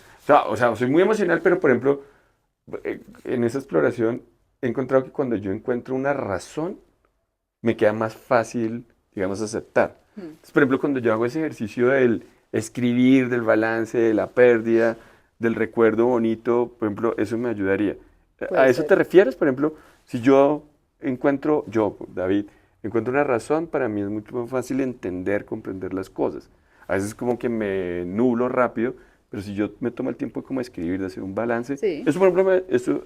o sea, soy muy emocional, pero por ejemplo, en esa exploración he encontrado que cuando yo encuentro una razón, me queda más fácil, digamos, aceptar. Mm, Entonces, por ejemplo, cuando yo hago ese ejercicio del escribir, del balance, de la pérdida, del recuerdo bonito, por ejemplo, eso me ayudaría. ¿A puede eso te ser. refieres? Por ejemplo, si yo, David, encuentro una razón, para mí es mucho más fácil entender, comprender las cosas. A veces como que me nublo rápido, pero si yo me tomo el tiempo de como escribir, de hacer un balance, Sí, eso por ejemplo, ¿a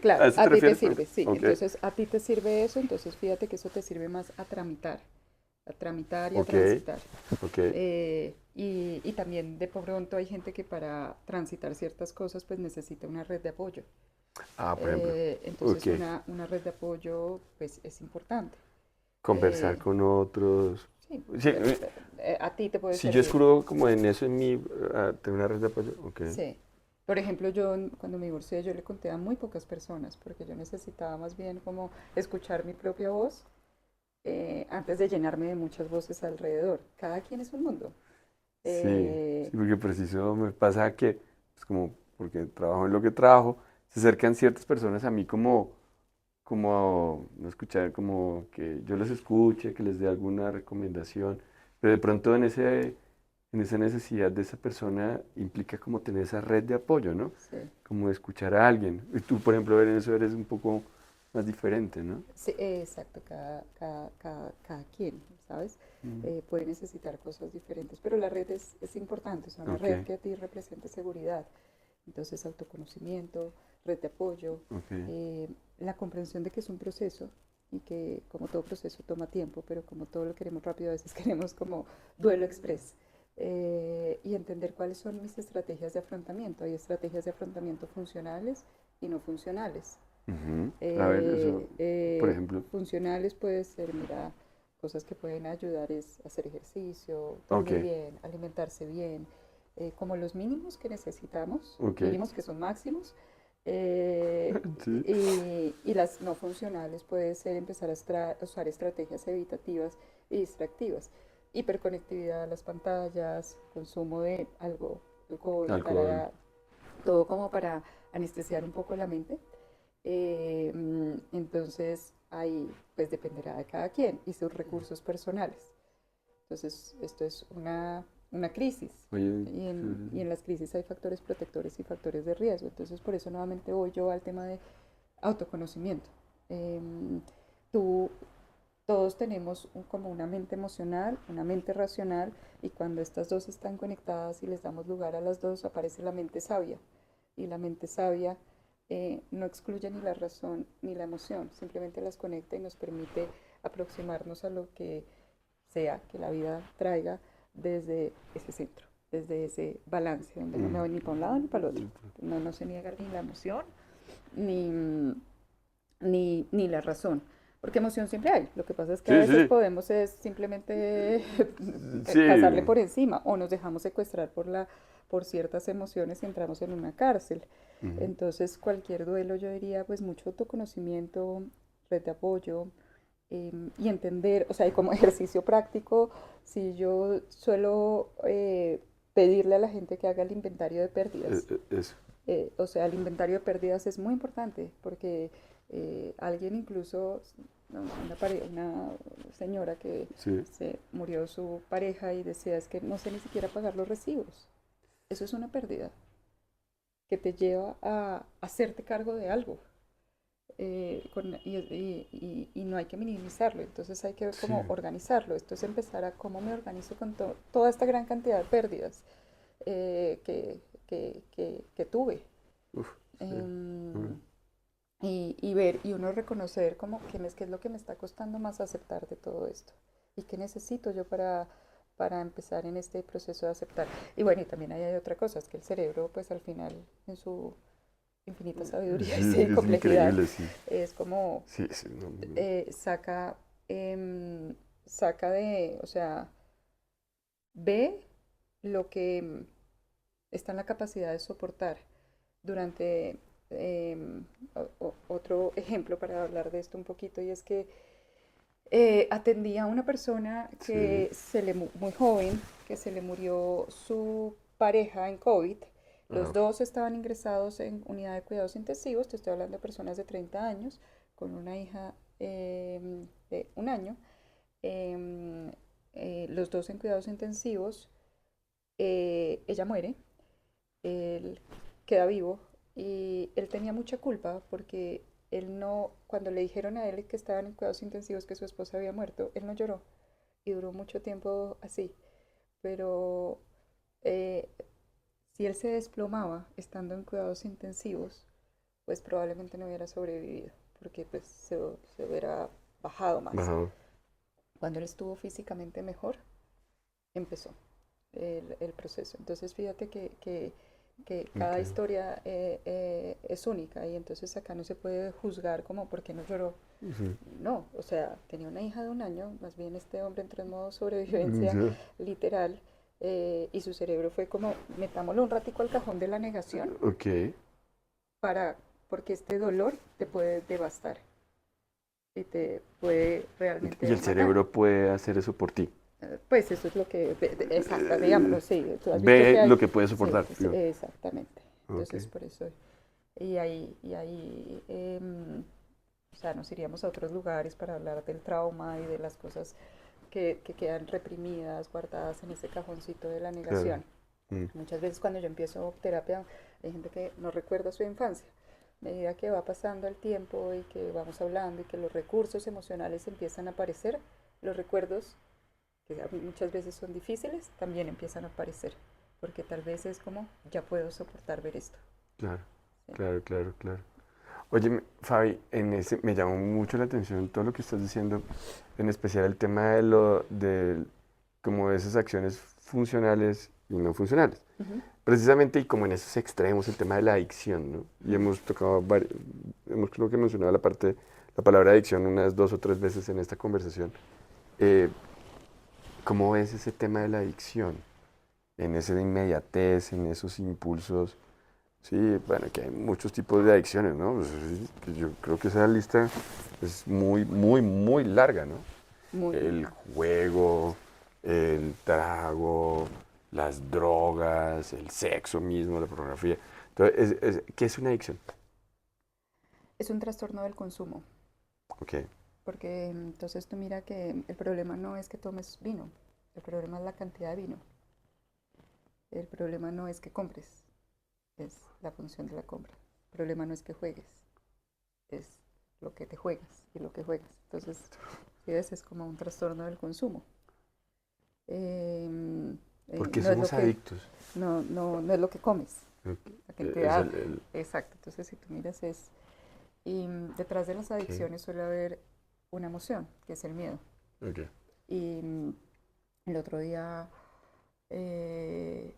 claro, eso te a ti te refieres? Por ejemplo? sirve, sí. Ok, Entonces, a ti te sirve eso, entonces fíjate que eso te sirve más a tramitar y a ok, transitar. ok, Y también de pronto hay gente que para transitar ciertas cosas pues necesita una red de apoyo. ah, por ejemplo, ok, Entonces una red de apoyo pues es importante. conversar Eh, con otros. sí, Sí, a ti te puede si yo servir. escribo como en eso en mi, tengo una red de apoyo, ok, Sí. Por ejemplo, yo cuando me divorcié yo le conté a muy pocas personas porque yo necesitaba más bien como escuchar mi propia voz antes de llenarme de muchas voces alrededor. Cada quien es un mundo. sí, Eh, sí, porque preciso me pasa que, pues como, porque trabajo en lo que trabajo, se acercan ciertas personas a mí como no escuchar, como que yo los escuche, que les dé alguna recomendación, pero de pronto en esa necesidad de esa persona implica como tener esa red de apoyo, ¿no? sí. Como de escuchar a alguien. Y tú, por ejemplo, en eso eres un poco más diferente, ¿no? Sí, exacto, cada quien, ¿sabes? Mm, Puede necesitar cosas diferentes, pero la red es importante, o sea, una ok, red que a ti represente seguridad. Entonces, autoconocimiento, red de apoyo, ok, la comprensión de que es un proceso y que como todo proceso toma tiempo, pero como todo lo queremos rápido, a veces queremos como duelo express. Y entender cuáles son mis estrategias de afrontamiento. Hay estrategias de afrontamiento funcionales y no funcionales. ujú. A ver, eso, por ejemplo, Funcionales puede ser, mira, cosas que pueden ayudar es hacer ejercicio, ok, dormir bien, alimentarse bien, como los mínimos que necesitamos, ok, mínimos que son máximos, sí, y las no funcionales puede ser empezar a usar estrategias evitativas y distractivas. Hiperconectividad a las pantallas, consumo de alcohol alcohol, para todo como para anestesiar un poco la mente. Entonces, ahí pues dependerá de cada quien y sus recursos personales. Entonces, esto es una crisis Oye, y en las crisis hay factores protectores y factores de riesgo. Entonces, por eso nuevamente voy yo al tema de autoconocimiento. Em, tú, todos tenemos como una mente emocional, una mente racional, y cuando estas dos están conectadas y les damos lugar a las dos, aparece la mente sabia. Y la mente sabia no excluye ni la razón ni la emoción, simplemente las conecta y nos permite aproximarnos a lo que sea que la vida traiga desde ese centro, desde ese balance, donde no me voy ni para un lado ni para el otro. No se niega ni la emoción ni, ni la razón. Porque emoción siempre hay. Lo que pasa es que a sí, veces sí, podemos es simplemente pasarle sí. por encima o nos dejamos secuestrar por ciertas emociones y entramos en una cárcel. Ujú. Entonces, cualquier duelo, yo diría, pues mucho autoconocimiento, red de apoyo, y entender, o sea, y como ejercicio práctico, si yo suelo pedirle a la gente que haga el inventario de pérdidas. Eso, O sea, el inventario de pérdidas es muy importante porque alguien incluso, no, una señora que sí. se murió su pareja y decía es que no sé ni siquiera pagar los recibos. Eso es una pérdida que te lleva a hacerte cargo de algo. Y no hay que minimizarlo, entonces hay que ver Sí. cómo organizarlo. Esto es empezar a cómo me organizo con toda esta gran cantidad de pérdidas que tuve. Uf, sí. Mm. Em, y ver y uno reconocer como qué es lo que me está costando más aceptar de todo esto y qué necesito yo para empezar en este proceso de aceptar. Y bueno, y también hay otra cosa, es que el cerebro pues al final en su infinita sabiduría Sí, y es complejidad increíble, sí. es como Sí, sí, no, saca, saca de, o sea, ve lo que está en la capacidad de soportar durante otro ejemplo para hablar de esto un poquito, y es que atendí a una persona sí. muy joven, que se le murió su pareja en COVID. Los Wow. dos estaban ingresados en unidad de cuidados intensivos, te estoy hablando de personas de 30 años, con una hija de 1 año. Em, los dos en cuidados intensivos. Ella muere, él queda vivo y él tenía mucha culpa porque él no, cuando le dijeron a él que estaban en cuidados intensivos que su esposa había muerto, él no lloró y duró mucho tiempo así. Pero eh, si él se desplomaba estando en cuidados intensivos, pues probablemente no hubiera sobrevivido porque pues se hubiera bajado más. Bajado. Cuando él estuvo físicamente mejor, empezó el proceso. Entonces fíjate que cada Ok. historia es única y entonces acá no se puede juzgar como por qué no lloró. Ujú. No, o sea, tenía una hija de 1 año, más bien este hombre entró en modo sobrevivencia Ya. literal, y su cerebro fue como, metámoslo un ratico al cajón de la negación Ok. para, porque este dolor te puede devastar y te puede Y realmente el matar. cerebro puede hacer eso por ti. Pues eso es lo que, exacto, digámoslo, sí, tú has visto Ve que hay, lo que puede sí, soportar. Digo. exactamente, Ok. entonces por eso, y ahí, o sea, nos iríamos a otros lugares para hablar del trauma y de las cosas que quedan reprimidas, guardadas en ese cajoncito de la Claro. negación. Mm. Muchas veces cuando yo empiezo terapia, hay gente que no recuerda su infancia. A medida que va pasando el tiempo y que vamos hablando y que los recursos emocionales empiezan a aparecer, los recuerdos que muchas veces son difíciles, también empiezan a aparecer, porque tal vez es como, ya puedo soportar ver esto. Claro, ¿Sí? claro, claro, claro. Oye, Fabi, me llamó mucho la atención todo lo que estás diciendo, en especial el tema de como de esas acciones funcionales y no funcionales. Ujú, Precisamente y como en esos extremos, el tema de la adicción, ¿no? Y ujú. hemos tocado, hemos creo que mencionado la palabra adicción unas 2 o 3 veces en esta conversación. Eh, ¿Cómo ves ese tema de la adicción? En esa inmediatez, en esos impulsos. Sí, bueno, que hay muchos tipos de adicciones, ¿no? Pues, sí, que yo creo que esa lista es muy, muy, muy larga, ¿no? Muy El larga. juego, el trago, las drogas, el sexo mismo, la pornografía. Entonces, ¿qué es una adicción? Es un trastorno del consumo, Ok, porque entonces tú mira que el problema no es que tomes vino, el problema es la cantidad de vino, el problema no es que compres, es la función de la compra, el problema no es que juegues, es lo que te juegas y lo que juegas. Entonces, si ves, es como un trastorno del consumo. Em, ¿por qué no es lo somos que, adictos? no es lo que comes, Ok, la Es cantidad, exacto. Entonces, si tú miras es, y detrás de las ok, adicciones suele haber una emoción, que es el miedo. ok. Y el otro día eh,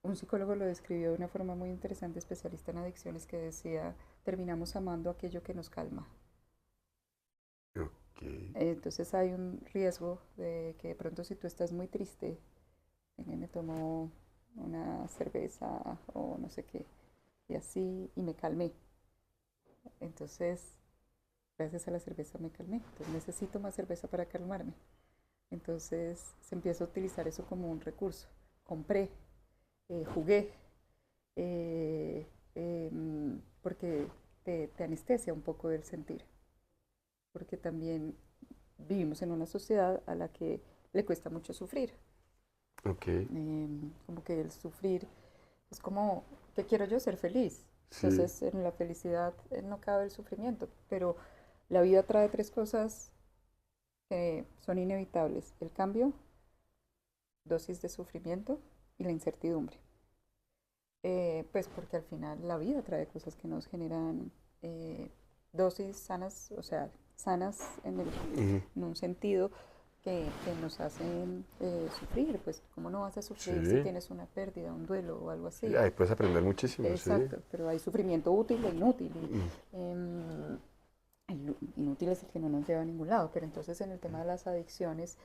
un psicólogo lo describió de una forma muy interesante, especialista en adicciones, que decía, terminamos amando aquello que nos calma. Ok. Entonces hay un riesgo de que de pronto si tú estás muy triste, me tomo una cerveza o no sé qué, y así, y me calmé. Entonces, gracias a la cerveza me calmé. Entonces necesito más cerveza para calmarme. Entonces se empieza a utilizar eso como un recurso. Compré, jugué, eh, porque te anestesia un poco del sentir. Porque también vivimos en una sociedad a la que le cuesta mucho sufrir. Ok, Como que el sufrir es como, ¿qué quiero yo? Ser feliz. sí, Entonces en la felicidad no cabe el sufrimiento, pero la vida trae tres cosas que son inevitables: el cambio, dosis de sufrimiento y la incertidumbre. Pues porque al final la vida trae cosas que nos generan eh, dosis sanas, o sea, sanas ujú, en un sentido que nos hacen sufrir. Pues, ¿cómo no vas a sufrir si sí, tienes una pérdida, un duelo o algo sí, así? ahí puedes aprender muchísimo, sí. Exacto, pero hay sufrimiento útil e inútil. Mm, El inútil es el que no nos lleva a ningún lado, pero entonces en el tema de las adicciones,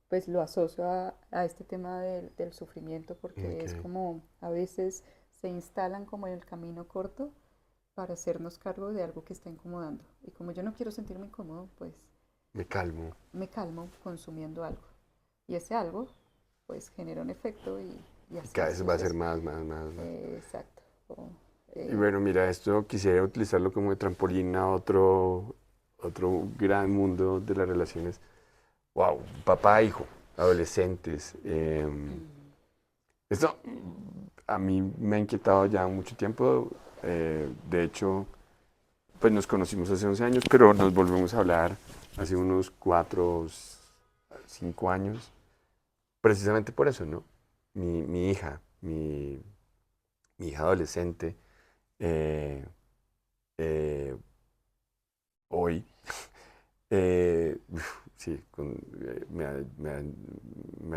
pues lo asocio a este tema del sufrimiento, porque ok, es como a veces se instalan como en el camino corto para hacernos cargo de algo que está incomodando. Y como yo no quiero sentirme incómodo, pues me calmo. me calmo consumiendo algo. Y ese algo, pues genera un efecto y Y así cada vez va a ser sucesivamente. más, más, más, más. Exacto. O, Y eh, bueno, mira, esto quisiera utilizarlo como de trampolín a otro gran mundo de las relaciones. Wow, papá, hijo, adolescentes. Esto a mí me ha inquietado ya mucho tiempo. De hecho, pues nos conocimos hace 11 años, pero nos volvemos a hablar hace unos 4, 5 años. Precisamente por eso, ¿no? Mi hija, mi hija adolescente, eh, eh, hoy, sí, me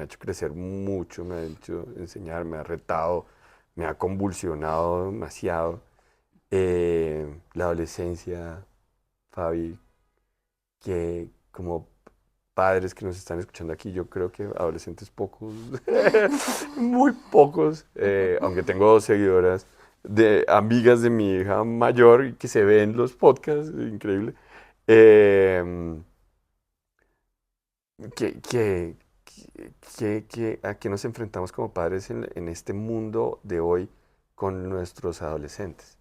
ha hecho crecer mucho, me ha hecho enseñar, me ha retado, me ha convulsionado demasiado. La adolescencia, Fabi, que como padres que nos están escuchando aquí, yo creo que adolescentes pocos, muy pocos, aunque tengo 2 seguidoras de amigas de mi hija mayor y que se ven los podcasts, increíble. Eh, que, que, ¿A qué nos enfrentamos como padres en este mundo de hoy con nuestros adolescentes?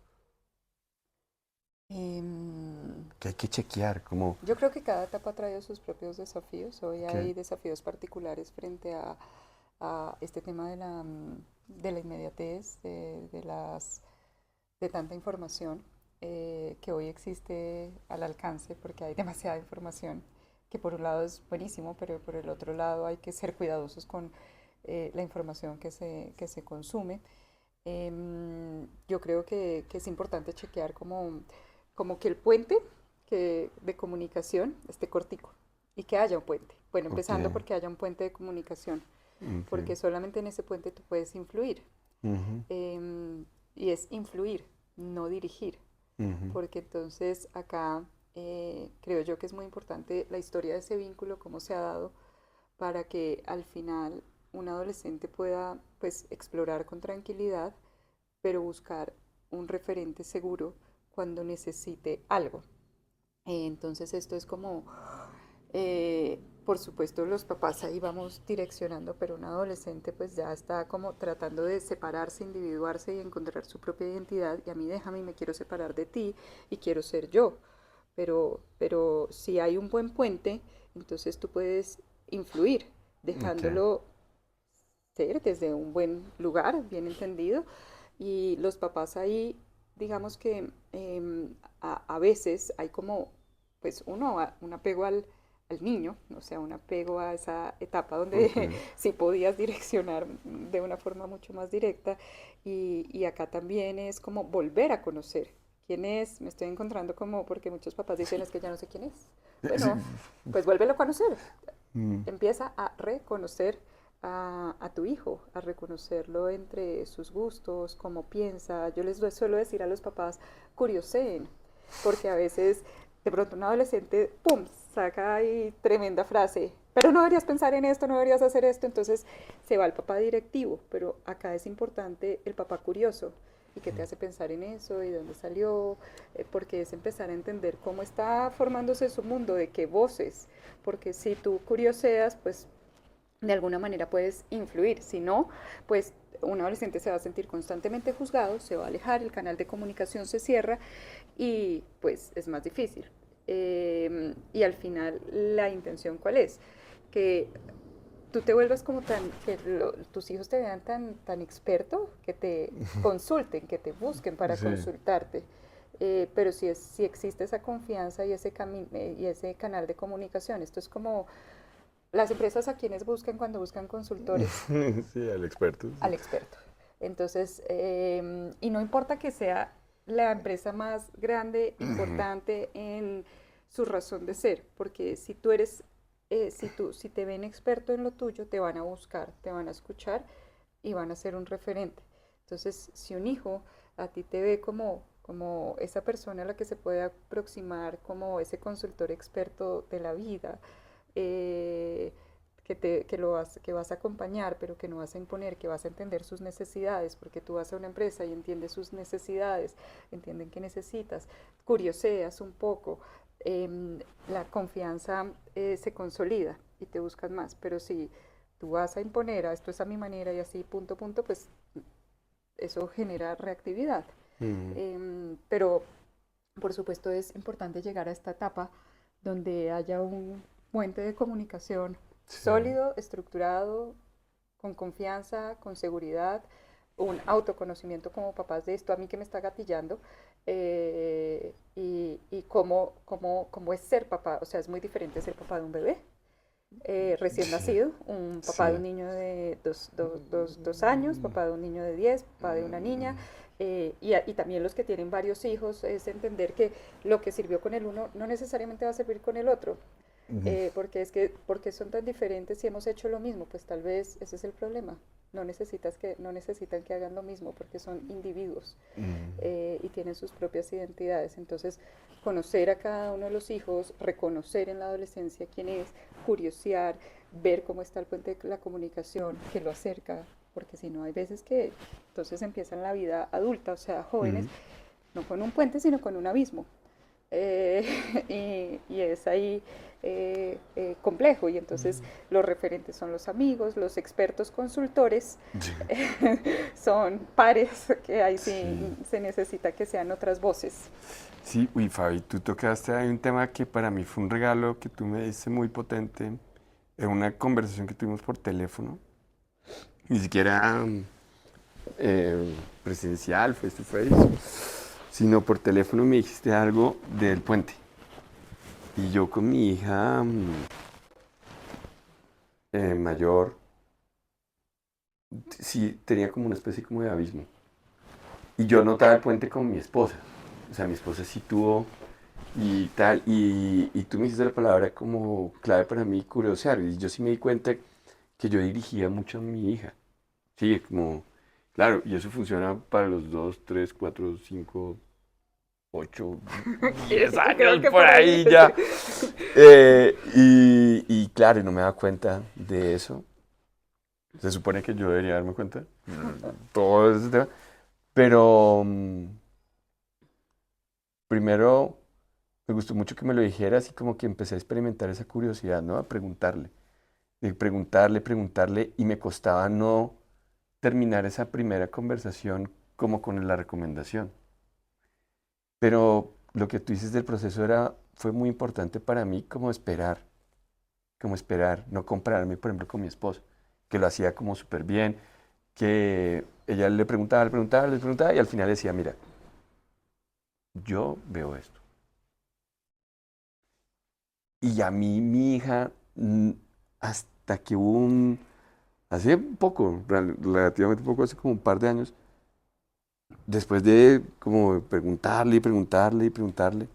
em, Que hay que chequear, como, Yo creo que cada etapa ha traído sus propios desafíos. Hoy que, hay desafíos particulares frente a este tema de la inmediatez, de tanta información que hoy existe al alcance, porque hay demasiada información, que por un lado es buenísimo, pero por el otro lado hay que ser cuidadosos con la información que se consume. Yo creo que es importante chequear como que el puente de comunicación esté cortico y que haya un puente. Bueno, ok, empezando porque haya un puente de comunicación, ok, porque solamente en ese puente tú puedes influir. ujú, Y es influir, no dirigir, ujú, porque entonces acá creo yo que es muy importante la historia de ese vínculo, cómo se ha dado, para que al final un adolescente pueda pues explorar con tranquilidad, pero buscar un referente seguro cuando necesite algo. Entonces esto es como, por supuesto, los papás ahí vamos direccionando, pero un adolescente pues ya está como tratando de separarse, individuarse y encontrar su propia identidad. Y a mí déjame, me quiero separar de ti y quiero ser yo. Pero si hay un buen puente, entonces tú puedes influir, Ok. dejándolo ser desde un buen lugar, bien entendido. Y los papás ahí, digamos que a veces hay como, pues un apego al niño, o sea, un apego a esa etapa Ok. donde sí podías direccionar de una forma mucho más directa. Y acá también es como volver a conocer quién es, me estoy encontrando como, porque muchos papás dicen es que ya no sé quién es. Sí. Bueno, pues vuélvelo a conocer, Mm. empieza a reconocer a tu hijo, a reconocerlo entre sus gustos, cómo piensa. Yo les suelo decir a los papás, curioseen, porque a veces de pronto un adolescente, ¡pum!, saca ahí tremenda frase, pero no deberías pensar en esto, no deberías hacer esto, entonces se va el papá directivo, pero acá es importante el papá curioso. ¿Y qué te hace pensar en eso? ¿Y de dónde salió? Porque es empezar a entender cómo está formándose su mundo, de qué voces, porque si tú curioseas, pues de alguna manera puedes influir, si no, pues un adolescente se va a sentir constantemente juzgado, se va a alejar, el canal de comunicación se cierra y pues es más difícil. Y al final la intención cuál es? Que tú te vuelvas como tan, que tus hijos te vean tan experto, que te consulten, que te busquen para Sí. consultarte. Pero si existe esa confianza y ese canal de comunicación, esto es como las empresas a quienes buscan cuando buscan consultores Sí, al experto. Sí. al experto. Entonces, y no importa que sea la empresa más grande, importante en su razón de ser, porque si tú eres, si te ven experto en lo tuyo, te van a buscar, te van a escuchar y van a ser un referente. Entonces, si un hijo a ti te ve como esa persona a la que se puede aproximar, como ese consultor experto de la vida, eh, que vas a acompañar, pero que no vas a imponer, que vas a entender sus necesidades, porque tú vas a una empresa y entiendes sus necesidades, entienden qué necesitas, curioseas un poco, la confianza se consolida y te buscan más, pero si tú vas a imponer, esto es a mi manera y así, punto, punto, pues eso genera reactividad. Mm. Pero por supuesto es importante llegar a esta etapa donde haya un puente de comunicación Sí. sólido, estructurado, con confianza, con seguridad, un autoconocimiento como papás de esto a mí que me está gatillando y cómo es ser papá. O sea, es muy diferente ser papá de un bebé recién Sí. nacido, un papá de un Sí. niño de 2 años, papá de un niño de 10, papá de una niña, y también los que tienen varios hijos, es entender que lo que sirvió con el uno no necesariamente va a servir con el otro, porque son tan diferentes y hemos hecho lo mismo, pues tal vez ese es el problema. No necesitan que hagan lo mismo porque son individuos Mm. y tienen sus propias identidades. Entonces, conocer a cada uno de los hijos, reconocer en la adolescencia quién es, curiosear, ver cómo está el puente de la comunicación, que lo acerca, porque si no hay veces que entonces empiezan la vida adulta, o sea, jóvenes, Mm. no con un puente, sino con un abismo. Eh, y es ahí complejo y entonces los referentes son los amigos, los expertos consultores Sí. son pares que ahí sí Sí. se necesita que sean otras voces. Sí, uy, Fabi, tú tocaste ahí un tema que para mí fue un regalo que tú me diste muy potente en una conversación que tuvimos por teléfono. Ni siquiera presencial, face to face, sino por teléfono me dijiste algo del puente. Y yo con mi hija mayor, sí, tenía como una especie como de abismo. Y yo notaba el puente con mi esposa. O sea, mi esposa sí tuvo y tal. Y tú me hiciste la palabra como clave para mí, curiosear. Y yo sí me di cuenta que yo dirigía mucho a mi hija. Sí, como, claro, y eso funciona para los 2, 3, 4, 5, 8, 10 Creo años que por por ahí, ahí sí. ya. Y claro, no me daba cuenta de eso. Se supone que yo debería darme cuenta. Todo ese tema. Pero primero, me gustó mucho que me lo dijeras y como que empecé a experimentar esa curiosidad, ¿no? A preguntarle, de preguntarle, preguntarle y me costaba no terminar esa primera conversación como con la recomendación. Pero lo que tú dices del proceso fue muy importante para mí como esperar, no compararme, por ejemplo, con mi esposa, que lo hacía como súper bien, que ella le preguntaba, le preguntaba, le preguntaba y al final decía, mira, yo veo esto. Y a mí, mi hija, hasta que hubo hace poco, relativamente poco, hace como un par de años, después de como preguntarle y preguntarle y preguntarle,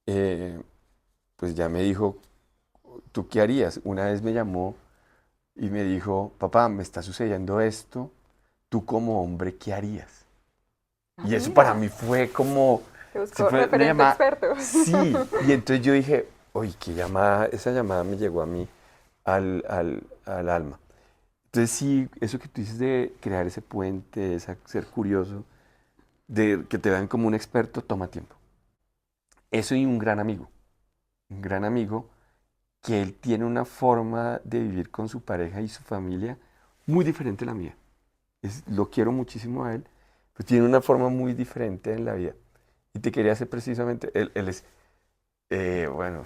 eh, pues ya me dijo, ¿tú qué harías? Una vez me llamó y me dijo, papá, me está sucediendo esto, tú como hombre, ¿qué harías? Ah, Y eso para mira, mí fue como, te sí busco fue una referente llamada, experto. sí, y entonces yo dije, oye, qué llamada, esa llamada me llegó a mí al alma. Entonces sí, eso que tú dices de crear ese puente, ser curioso, de que te vean como un experto, toma tiempo. Eso y un gran amigo que él tiene una forma de vivir con su pareja y su familia muy diferente a la mía. Lo quiero muchísimo a él, pero tiene una forma muy diferente en la vida. Y te quería hacer precisamente, él es, bueno,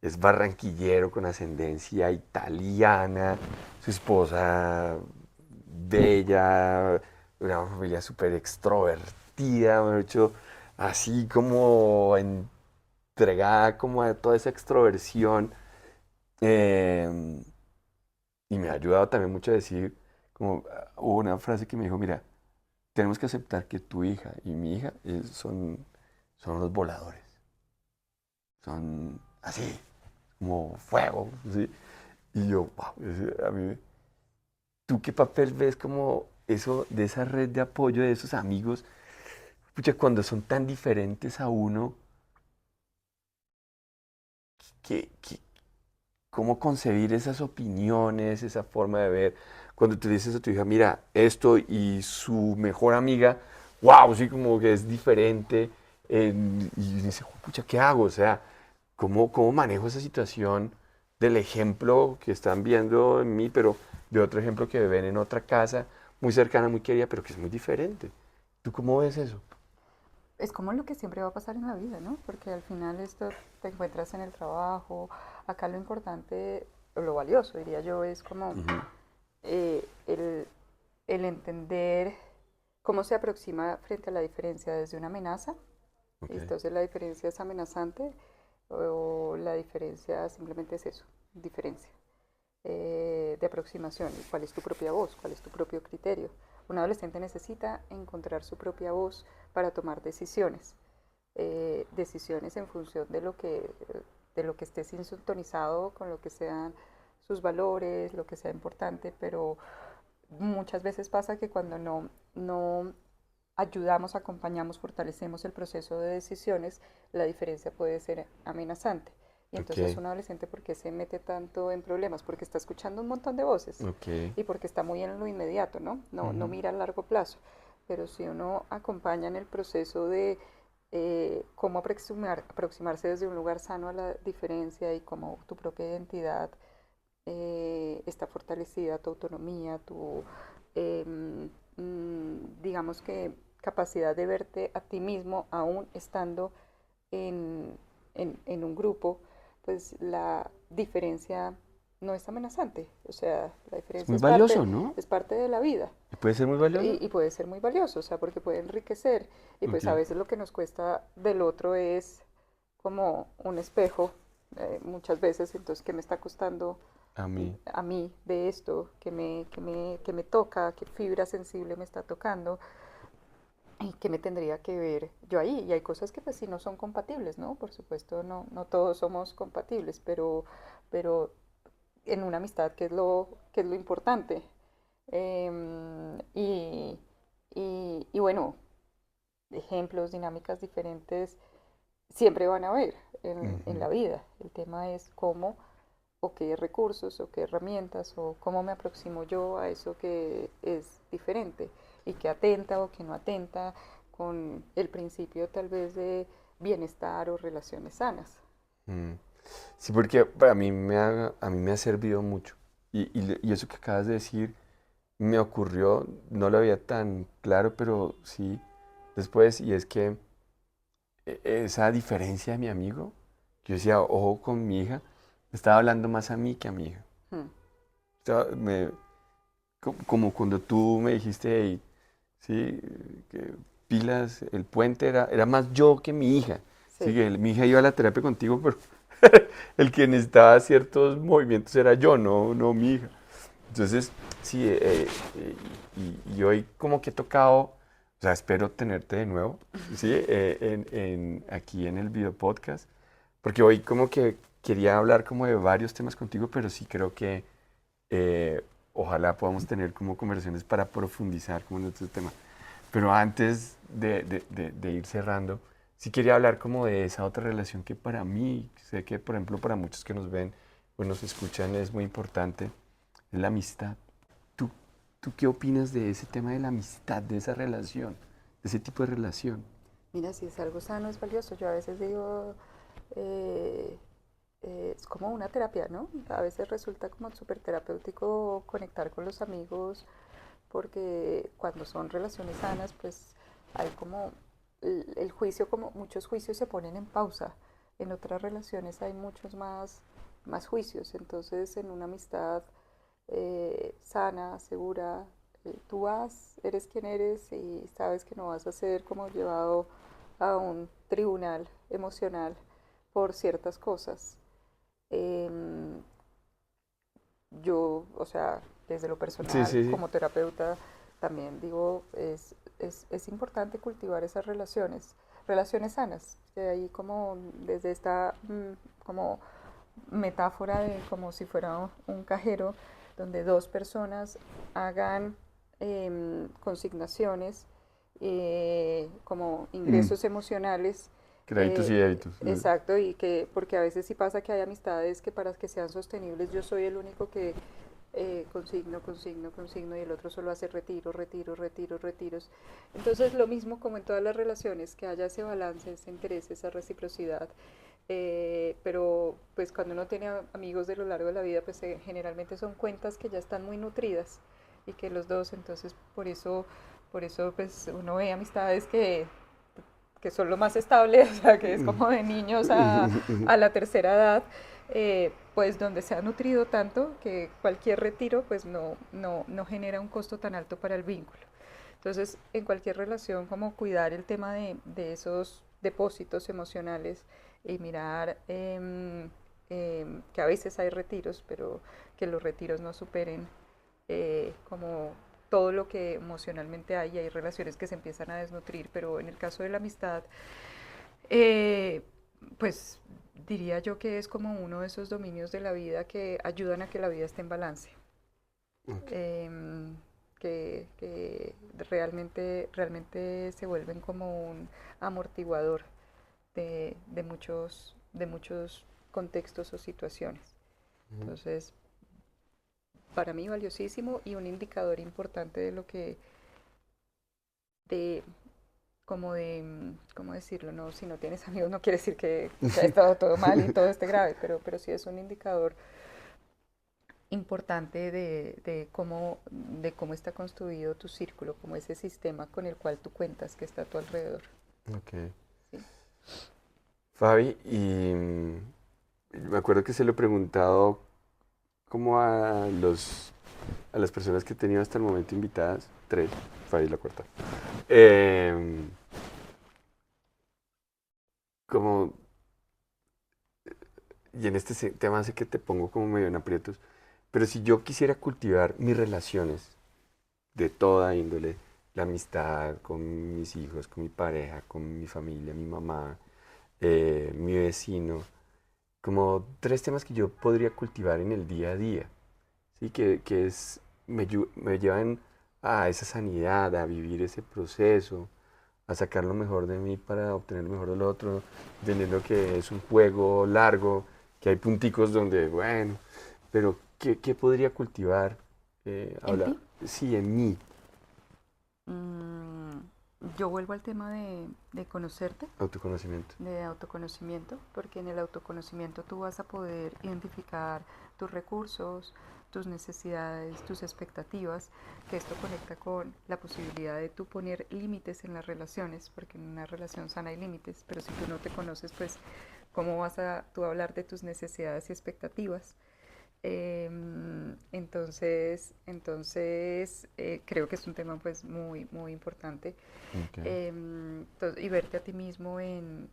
es barranquillero con ascendencia italiana, su esposa bella, una familia súper extrovertida, me hecho así como entregada como a toda esa extroversión. eh, y me ha ayudado también mucho a decir, como hubo una frase que me dijo, mira, tenemos que aceptar que tu hija y mi hija son los voladores, son así, como fuego, ¿sí? Y yo, wow, a mí, ¿tú qué papel ves como eso, de esa red de apoyo de esos amigos? Pucha, cuando son tan diferentes a uno, que, cómo concebir esas opiniones, esa forma de ver. Cuando tú dices a tu hija, mira, esto y su mejor amiga, wow, sí, como que es diferente. Y dice, pucha, ¿qué hago? O sea, ¿cómo manejo esa situación del ejemplo que están viendo en mí, pero de otro ejemplo que ven en otra casa, muy cercana, muy querida, pero que es muy diferente? ¿Tú cómo ves eso? Es como lo que siempre va a pasar en la vida, ¿no? Porque al final esto te encuentras en el trabajo. Acá lo importante, o lo valioso, diría yo, es como Ujú. eh, el, el entender cómo se aproxima frente a la diferencia desde una amenaza. Ok. Entonces la diferencia es amenazante o la diferencia simplemente es eso, diferencia de aproximación. ¿Cuál es tu propia voz? ¿Cuál es tu propio criterio? Un adolescente necesita encontrar su propia voz para tomar decisiones. Decisiones en función de lo que esté sintonizado con lo que sean sus valores, lo que sea importante, pero muchas veces pasa que cuando no ayudamos, acompañamos, fortalecemos el proceso de decisiones, la diferencia puede ser amenazante. Y Ok, entonces un adolescente, ¿por qué se mete tanto en problemas? Porque está escuchando un montón de voces ok. y porque está muy en lo inmediato, ¿no? No Ujú. mira a largo plazo. Pero si uno acompaña en el proceso de cómo aproximarse desde un lugar sano a la diferencia y cómo tu propia identidad está fortalecida, tu autonomía, tu, digamos que, capacidad de verte a ti mismo aún estando en, en un grupo, pues la diferencia no es amenazante. O sea, la Es diferencia muy valioso, ¿no? es parte de la vida ¿Puede ser muy valioso? y puede ser muy valioso, o sea, porque puede enriquecer. Y Ok. pues a veces lo que nos cuesta del otro es como un espejo, muchas veces, entonces, ¿qué me está costando A mí. a mí de esto? Que me toca? ¿Qué fibra sensible me está tocando? ¿Y qué me tendría que ver yo ahí? Y hay cosas que pues sí no son compatibles, ¿no? Por supuesto, no todos somos compatibles, pero en una amistad, qué es lo importante? Em, y, y bueno, ejemplos, dinámicas diferentes siempre van a haber en Ujú. la vida. El tema es cómo o qué recursos o qué herramientas o cómo me aproximo yo a eso que es diferente y que atenta o que no atenta, con el principio tal vez de bienestar o relaciones sanas. Mm. Sí, porque para a mí me ha servido mucho. Y eso que acabas de decir me ocurrió, no lo había tan claro, pero sí después, y es que esa diferencia de mi amigo, yo decía, ojo con mi hija, me estaba hablando más a mí que a mi hija. Mm, Como cuando tú me dijiste, "Hey, sí, que pilas, el puente era más yo que mi hija. Sí, sí. que mi hija iba a la terapia contigo, pero el que necesitaba ciertos movimientos era yo, no mi hija. Entonces, sí, y hoy como que he tocado, o sea, espero tenerte de nuevo, ¿sí? Aquí en el video podcast, porque hoy como que quería hablar como de varios temas contigo, pero sí creo que eh, ojalá podamos tener como conversaciones para profundizar como en este tema. Pero antes de ir cerrando, sí quería hablar como de esa otra relación que para mí, sé que por ejemplo para muchos que nos ven o nos escuchan es muy importante, es la amistad. ¿Tú, ¿Tú qué opinas de ese tema de la amistad, de esa relación, de ese tipo de relación? Mira, si es algo sano, es valioso. Yo a veces digo, eh, es como una terapia, ¿no? A veces resulta como súper terapéutico conectar con los amigos, porque cuando son relaciones sanas, pues hay como el juicio, como muchos juicios se ponen en pausa. En otras relaciones hay muchos más juicios. Entonces, en una amistad sana, segura, tú eres quien eres y sabes que no vas a ser como llevado a un tribunal emocional por ciertas cosas. Em, yo, o sea, desde lo Sí, personal, sí, sí. como terapeuta, también digo, es importante cultivar esas relaciones sanas, de ahí como desde esta como metáfora de como si fuera un cajero, donde dos personas hagan consignaciones como Mm, ingresos emocionales. créditos y débitos. Exacto, y que porque a veces sí pasa que hay amistades que para que sean sostenibles yo soy el único que consigno y el otro solo hace retiros. Entonces lo mismo como en todas las relaciones, que haya ese balance, ese interés, esa reciprocidad. Pero pues cuando uno tiene amigos de lo largo de la vida, pues generalmente son cuentas que ya están muy nutridas y que los dos, entonces por eso pues uno ve amistades que son lo más estable, o sea, que es como de niños a la tercera edad, pues donde se ha nutrido tanto que cualquier retiro pues no genera un costo tan alto para el vínculo. Entonces, en cualquier relación, como cuidar el tema de esos depósitos emocionales y mirar que a veces hay retiros, pero que los retiros no superen como todo lo que emocionalmente hay, y hay relaciones que se empiezan a desnutrir, pero en el caso de la amistad, eh, pues diría yo que es como uno de esos dominios de la vida que ayudan a que la vida esté en balance. Ok. em, que realmente se vuelven como un amortiguador de muchos contextos o situaciones. Ujú. Entonces, para mí valiosísimo y un indicador importante de lo que, de, como de, ¿cómo decirlo? No, si no tienes amigos no quiere decir que ha estado todo mal y todo esté grave, pero sí es un indicador importante de cómo está construido tu círculo, como ese sistema con el cual tú cuentas que está a tu alrededor. Ok. ¿Sí? Fabi, y me acuerdo que se lo he preguntado como a las personas que he tenido hasta el momento invitadas, tres, Fabi la cuarta. Em, como, y en este tema sé que te pongo como medio en aprietos, pero si yo quisiera cultivar mis relaciones de toda índole, la amistad con mis hijos, con mi pareja, con mi familia, mi mamá, mi vecino, como tres temas que yo podría cultivar en el día a día, ¿sí? Me llevan a esa sanidad, a vivir ese proceso, a sacar lo mejor de mí para obtener lo mejor del otro, entendiendo que es un juego largo, que hay punticos donde, bueno, pero ¿qué podría cultivar? ¿En Hablar, ti? sí, en mí. Mm, yo vuelvo al tema de conocerte, Autoconocimiento. de autoconocimiento, porque en el autoconocimiento tú vas a poder identificar tus recursos, tus necesidades, tus expectativas, que esto conecta con la posibilidad de tú poner límites en las relaciones, porque en una relación sana hay límites, pero si tú no te conoces, pues, ¿cómo vas a tú hablar de tus necesidades y expectativas? Creo que es un tema pues muy, muy importante. Okay. Y verte a ti mismo en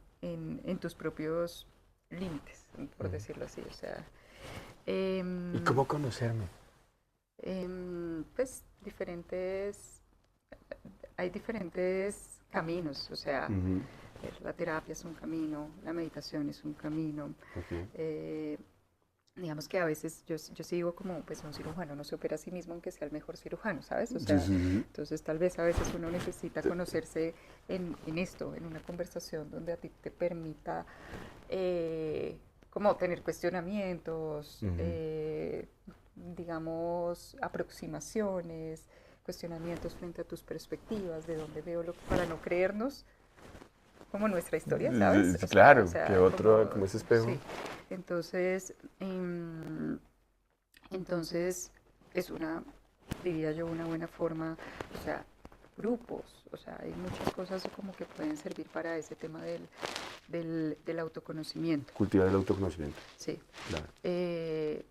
tus propios límites, por Mm. decirlo así. O sea, ¿Y em, cómo conocerme? pues hay diferentes caminos. O sea, Ujú. la terapia es un camino, la meditación es un camino. Okay. eh, digamos que a veces yo sigo como pues un cirujano no se opera a sí mismo aunque sea el mejor cirujano, ¿sabes? O Sí, sea, sí, sí. entonces tal vez a veces uno necesita Te- conocerse en esto, en una conversación donde a ti te permita como tener cuestionamientos, Ujú. digamos, aproximaciones, cuestionamientos frente a tus perspectivas, de dónde veo lo para no creernos como nuestra historia, Sí, ¿sabes? sí, claro, que otro, Como, como ese espejo. sí. Entonces, em, entonces es una, diría yo, una buena forma, o sea, grupos, o sea, hay muchas cosas como que pueden servir para ese tema del autoconocimiento, Cultivar el autoconocimiento. sí. Claro. Eh,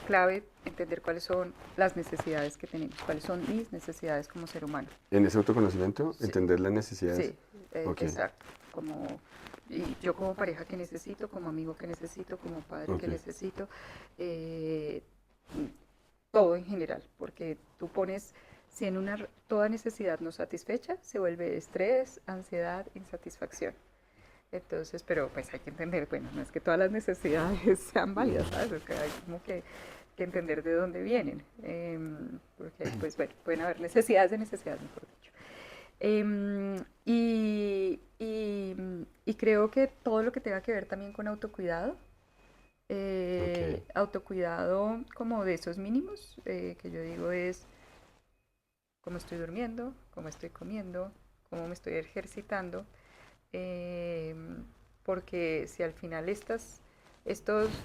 clave entender cuáles son las necesidades que tenemos, cuáles son mis necesidades como ser humano. En ese autoconocimiento, Sí, entender las necesidades. sí, Ok, exacto. Como, y yo como pareja que necesito, como amigo que necesito, como padre que ok. necesito, eh, todo en general, porque tú pones, si en toda necesidad no satisfecha, se vuelve estrés, ansiedad, insatisfacción. Entonces, pero pues hay que entender, bueno, no es que todas las necesidades sean válidas, ¿sabes? Es que hay como que entender de dónde vienen, porque pues bueno, pueden haber necesidades, mejor dicho. Y creo que todo lo que tenga que ver también con autocuidado, Ok. autocuidado como de esos mínimos, que yo digo es cómo estoy durmiendo, cómo estoy comiendo, cómo me estoy ejercitando, eh, porque si al final estos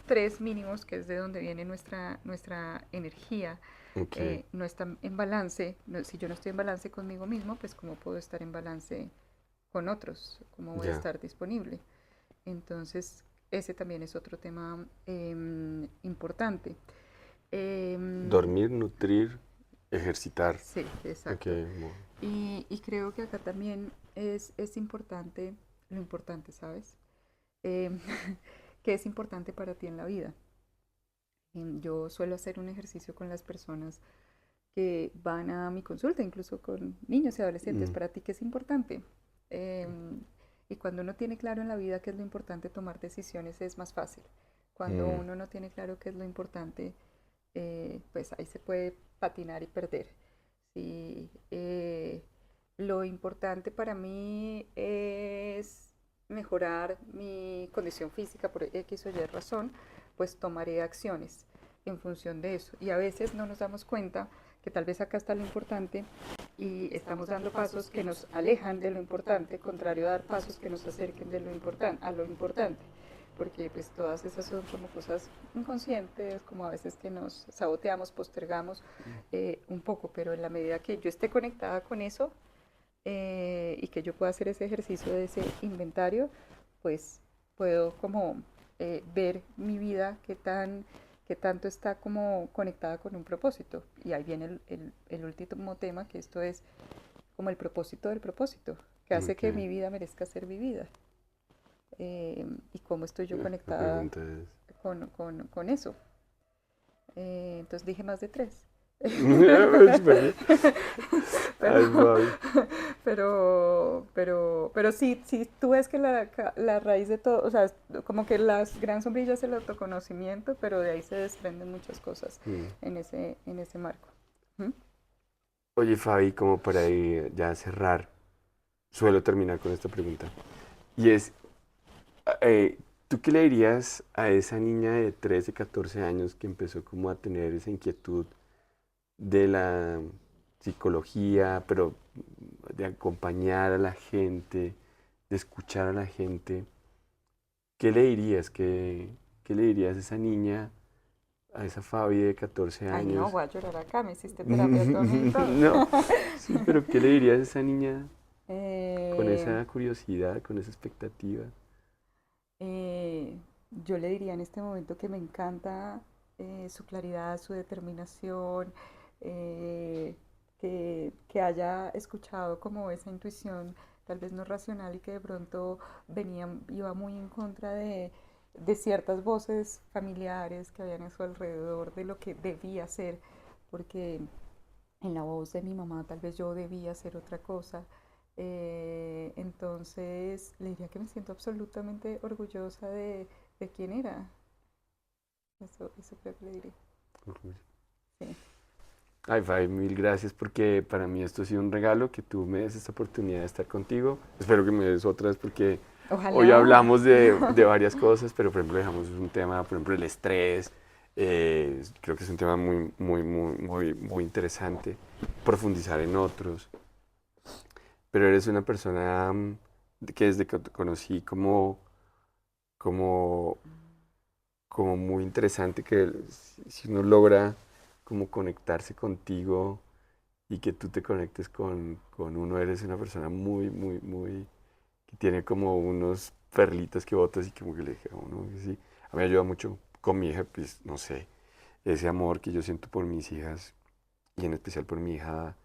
tres mínimos, que es de donde viene nuestra energía, Ok. no están en balance, si yo no estoy en balance conmigo mismo, pues cómo puedo estar en balance con otros, cómo voy a Ya. estar disponible. Entonces, ese también es otro tema importante. Em, Dormir, nutrir, ejercitar. sí, Ok. exacto. Y creo que acá también es importante, lo importante, ¿sabes? Em, ¿Qué es importante para ti en la vida? Yo suelo hacer un ejercicio con las personas que van a mi consulta, incluso con niños y adolescentes. Mm, ¿Para ti qué es importante? Em, y cuando uno tiene claro en la vida qué es lo importante, tomar decisiones es más fácil. Cuando mm, uno no tiene claro qué es lo importante, pues ahí se puede patinar y perder. Sí, lo importante para mí es mejorar mi condición física por X o Y razón, pues tomaré acciones en función de eso. Y a veces no nos damos cuenta que tal vez acá está lo importante y estamos dando pasos que nos alejan de lo importante, contrario a dar pasos que nos acerquen de lo a lo importante. Porque pues todas esas son como cosas inconscientes, como a veces que nos saboteamos, postergamos un poco, pero en la medida que yo esté conectada con eso y que yo pueda hacer ese ejercicio de ese inventario, pues puedo como ver mi vida qué tanto está como conectada con un propósito. Y ahí viene el último tema, que esto es como el propósito del propósito, que hace que ok. mi vida merezca ser vivida. Y cómo estoy yo La conectada pregunta es. con eso. Entonces dije más de tres. Súper bien. pero, Ay, Fabi. pero sí, sí, tú ves que la raíz de todo, o sea, como que las gran sombrillas es el autoconocimiento, pero de ahí se desprenden muchas cosas Mm. en ese marco. ¿Mm? Oye, Fabi, como para ir ya cerrar, suelo terminar con esta pregunta. Y es, eh, ¿tú qué le dirías a esa niña de 13, 14 años que empezó como a tener esa inquietud de la psicología, pero de acompañar a la gente, de escuchar a la gente, ¿qué le dirías? ¿Qué le dirías a esa niña, a esa Fabi de 14 Ay, no, años? voy a llorar acá, me hiciste terapia tú a mí y todo. No, sí, pero ¿qué le dirías a esa niña con Eh, esa curiosidad, con esa expectativa? eh, yo le diría en este momento que me encanta su claridad, su determinación, eh, que haya escuchado como esa intuición, tal vez no racional y que de pronto iba muy en contra de ciertas voces familiares que habían a su alrededor de lo que debía ser, porque en la voz de mi mamá tal vez yo debía hacer otra cosa. Entonces le diría que me siento absolutamente orgullosa de quién era. Eso creo que le diría. Sí. Ay, Fabi, mil gracias porque para mí esto ha sido un regalo que tú me des esta oportunidad de estar contigo. Espero que me des otras porque hoy Ojalá. hablamos de varias cosas, pero por ejemplo dejamos un tema, por ejemplo el estrés. Creo que es un tema muy interesante. Profundizar en otros. Pero eres una persona que desde que te conocí como, como muy interesante, que si uno logra como conectarse contigo y que tú te conectes con uno, eres una persona que tiene como unos perlitas que botas y como que le dije a uno que sí. A mí me ayuda mucho con mi hija, pues no sé, ese amor que yo siento por mis hijas y en especial por mi hija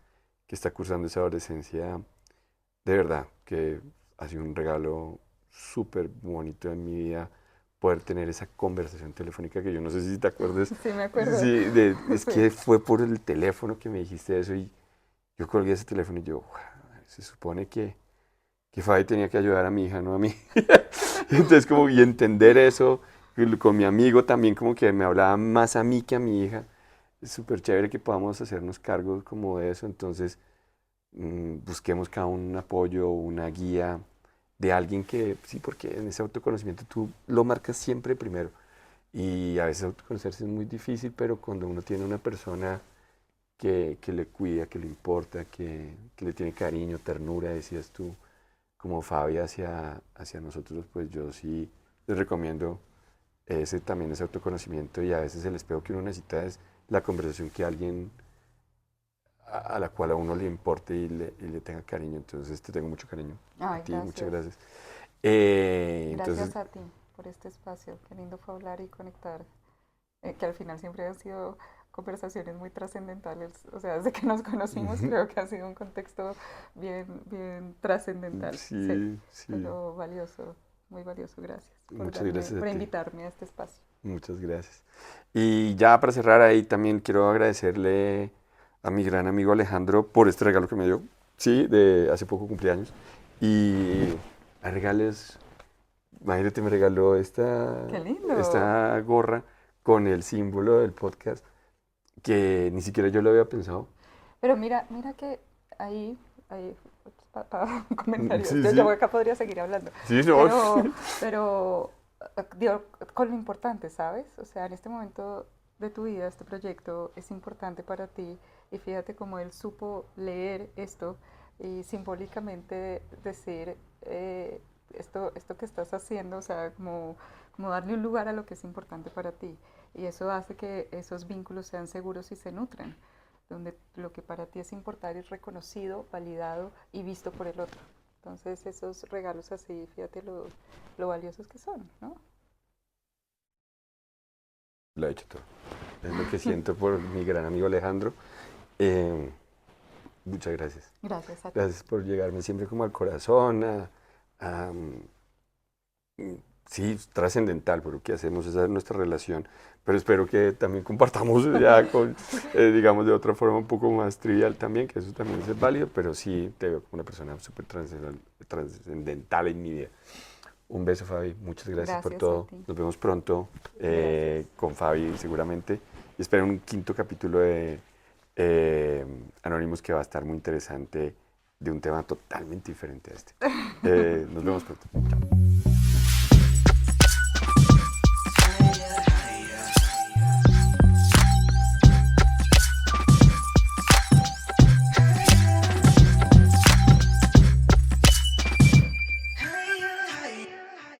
que está cursando esa adolescencia, de verdad que ha sido un regalo súper bonito en mi vida poder tener esa conversación telefónica que yo no sé si te acuerdas. Sí, me acuerdo. Sí, es Sí. que fue por el teléfono que me dijiste eso y yo colgué ese teléfono y yo, "Guau, se supone que Fabi tenía que ayudar a mi hija, no a mí". Entonces como y entender eso y con mi amigo también como que me hablaba más a mí que a mi hija. Es súper chévere que podamos hacernos cargo como de eso. Entonces busquemos cada uno un apoyo, una guía de alguien que, sí, porque en ese autoconocimiento tú lo marcas siempre primero. Y a veces autoconocerse es muy difícil, pero cuando uno tiene una persona que le cuida, que le importa, que le tiene cariño, ternura, decías tú, como Fabi hacia nosotros, pues yo sí les recomiendo ese también ese autoconocimiento y a veces el espejo que uno necesita es la conversación que alguien a la cual a uno le importe y le tenga cariño. Entonces te tengo mucho cariño a Ay, ti, muchas gracias. gracias. Entonces, Gracias a ti por este espacio. Qué lindo fue hablar y conectar. Que al final siempre han sido conversaciones muy trascendentales. O sea, desde que nos conocimos creo que ha sido un contexto bien trascendental. Sí, sí, sí, pero valioso, muy valioso. Gracias muchas gracias a por ti. invitarme a este espacio. Muchas gracias. Y ya para cerrar ahí también quiero agradecerle a mi gran amigo Alejandro por este regalo que me dio. Sí, de hace poco cumpleaños. Y a regales, imagínate, me regaló ¡Qué lindo! esta gorra con el símbolo del podcast que ni siquiera yo lo había pensado. Pero mira que ahí un comentario. Sí, Yo sí. acá podría seguir hablando. Sí, no. Pero dio con lo importante, ¿sabes? O sea, en este momento de tu vida, este proyecto es importante para ti. Y fíjate cómo él supo leer esto y simbólicamente decir esto que estás haciendo, o sea, como darle un lugar a lo que es importante para ti. Y eso hace que esos vínculos sean seguros y se nutran, donde lo que para ti es importante es reconocido, validado y visto por el otro. Entonces esos regalos así, fíjate lo valiosos que son, ¿no? Lo he hecho todo. Es lo que siento por mi gran amigo Alejandro. Eh, muchas gracias. Gracias a ti. Gracias por llegarme siempre como al corazón, sí, trascendental, pero ¿qué hacemos? Esa es nuestra relación. Pero espero que también compartamos ya con, digamos, de otra forma un poco más trivial también, que eso también es válido, pero sí te veo como una persona súper trascendental en mi vida. Un beso, Fabi. Muchas gracias por Gracias a todo. ti. Nos vemos pronto Gracias. con Fabi seguramente. Y espero un quinto capítulo de Anonymous que va a estar muy interesante de un tema totalmente diferente a este. Nos vemos pronto. Chao.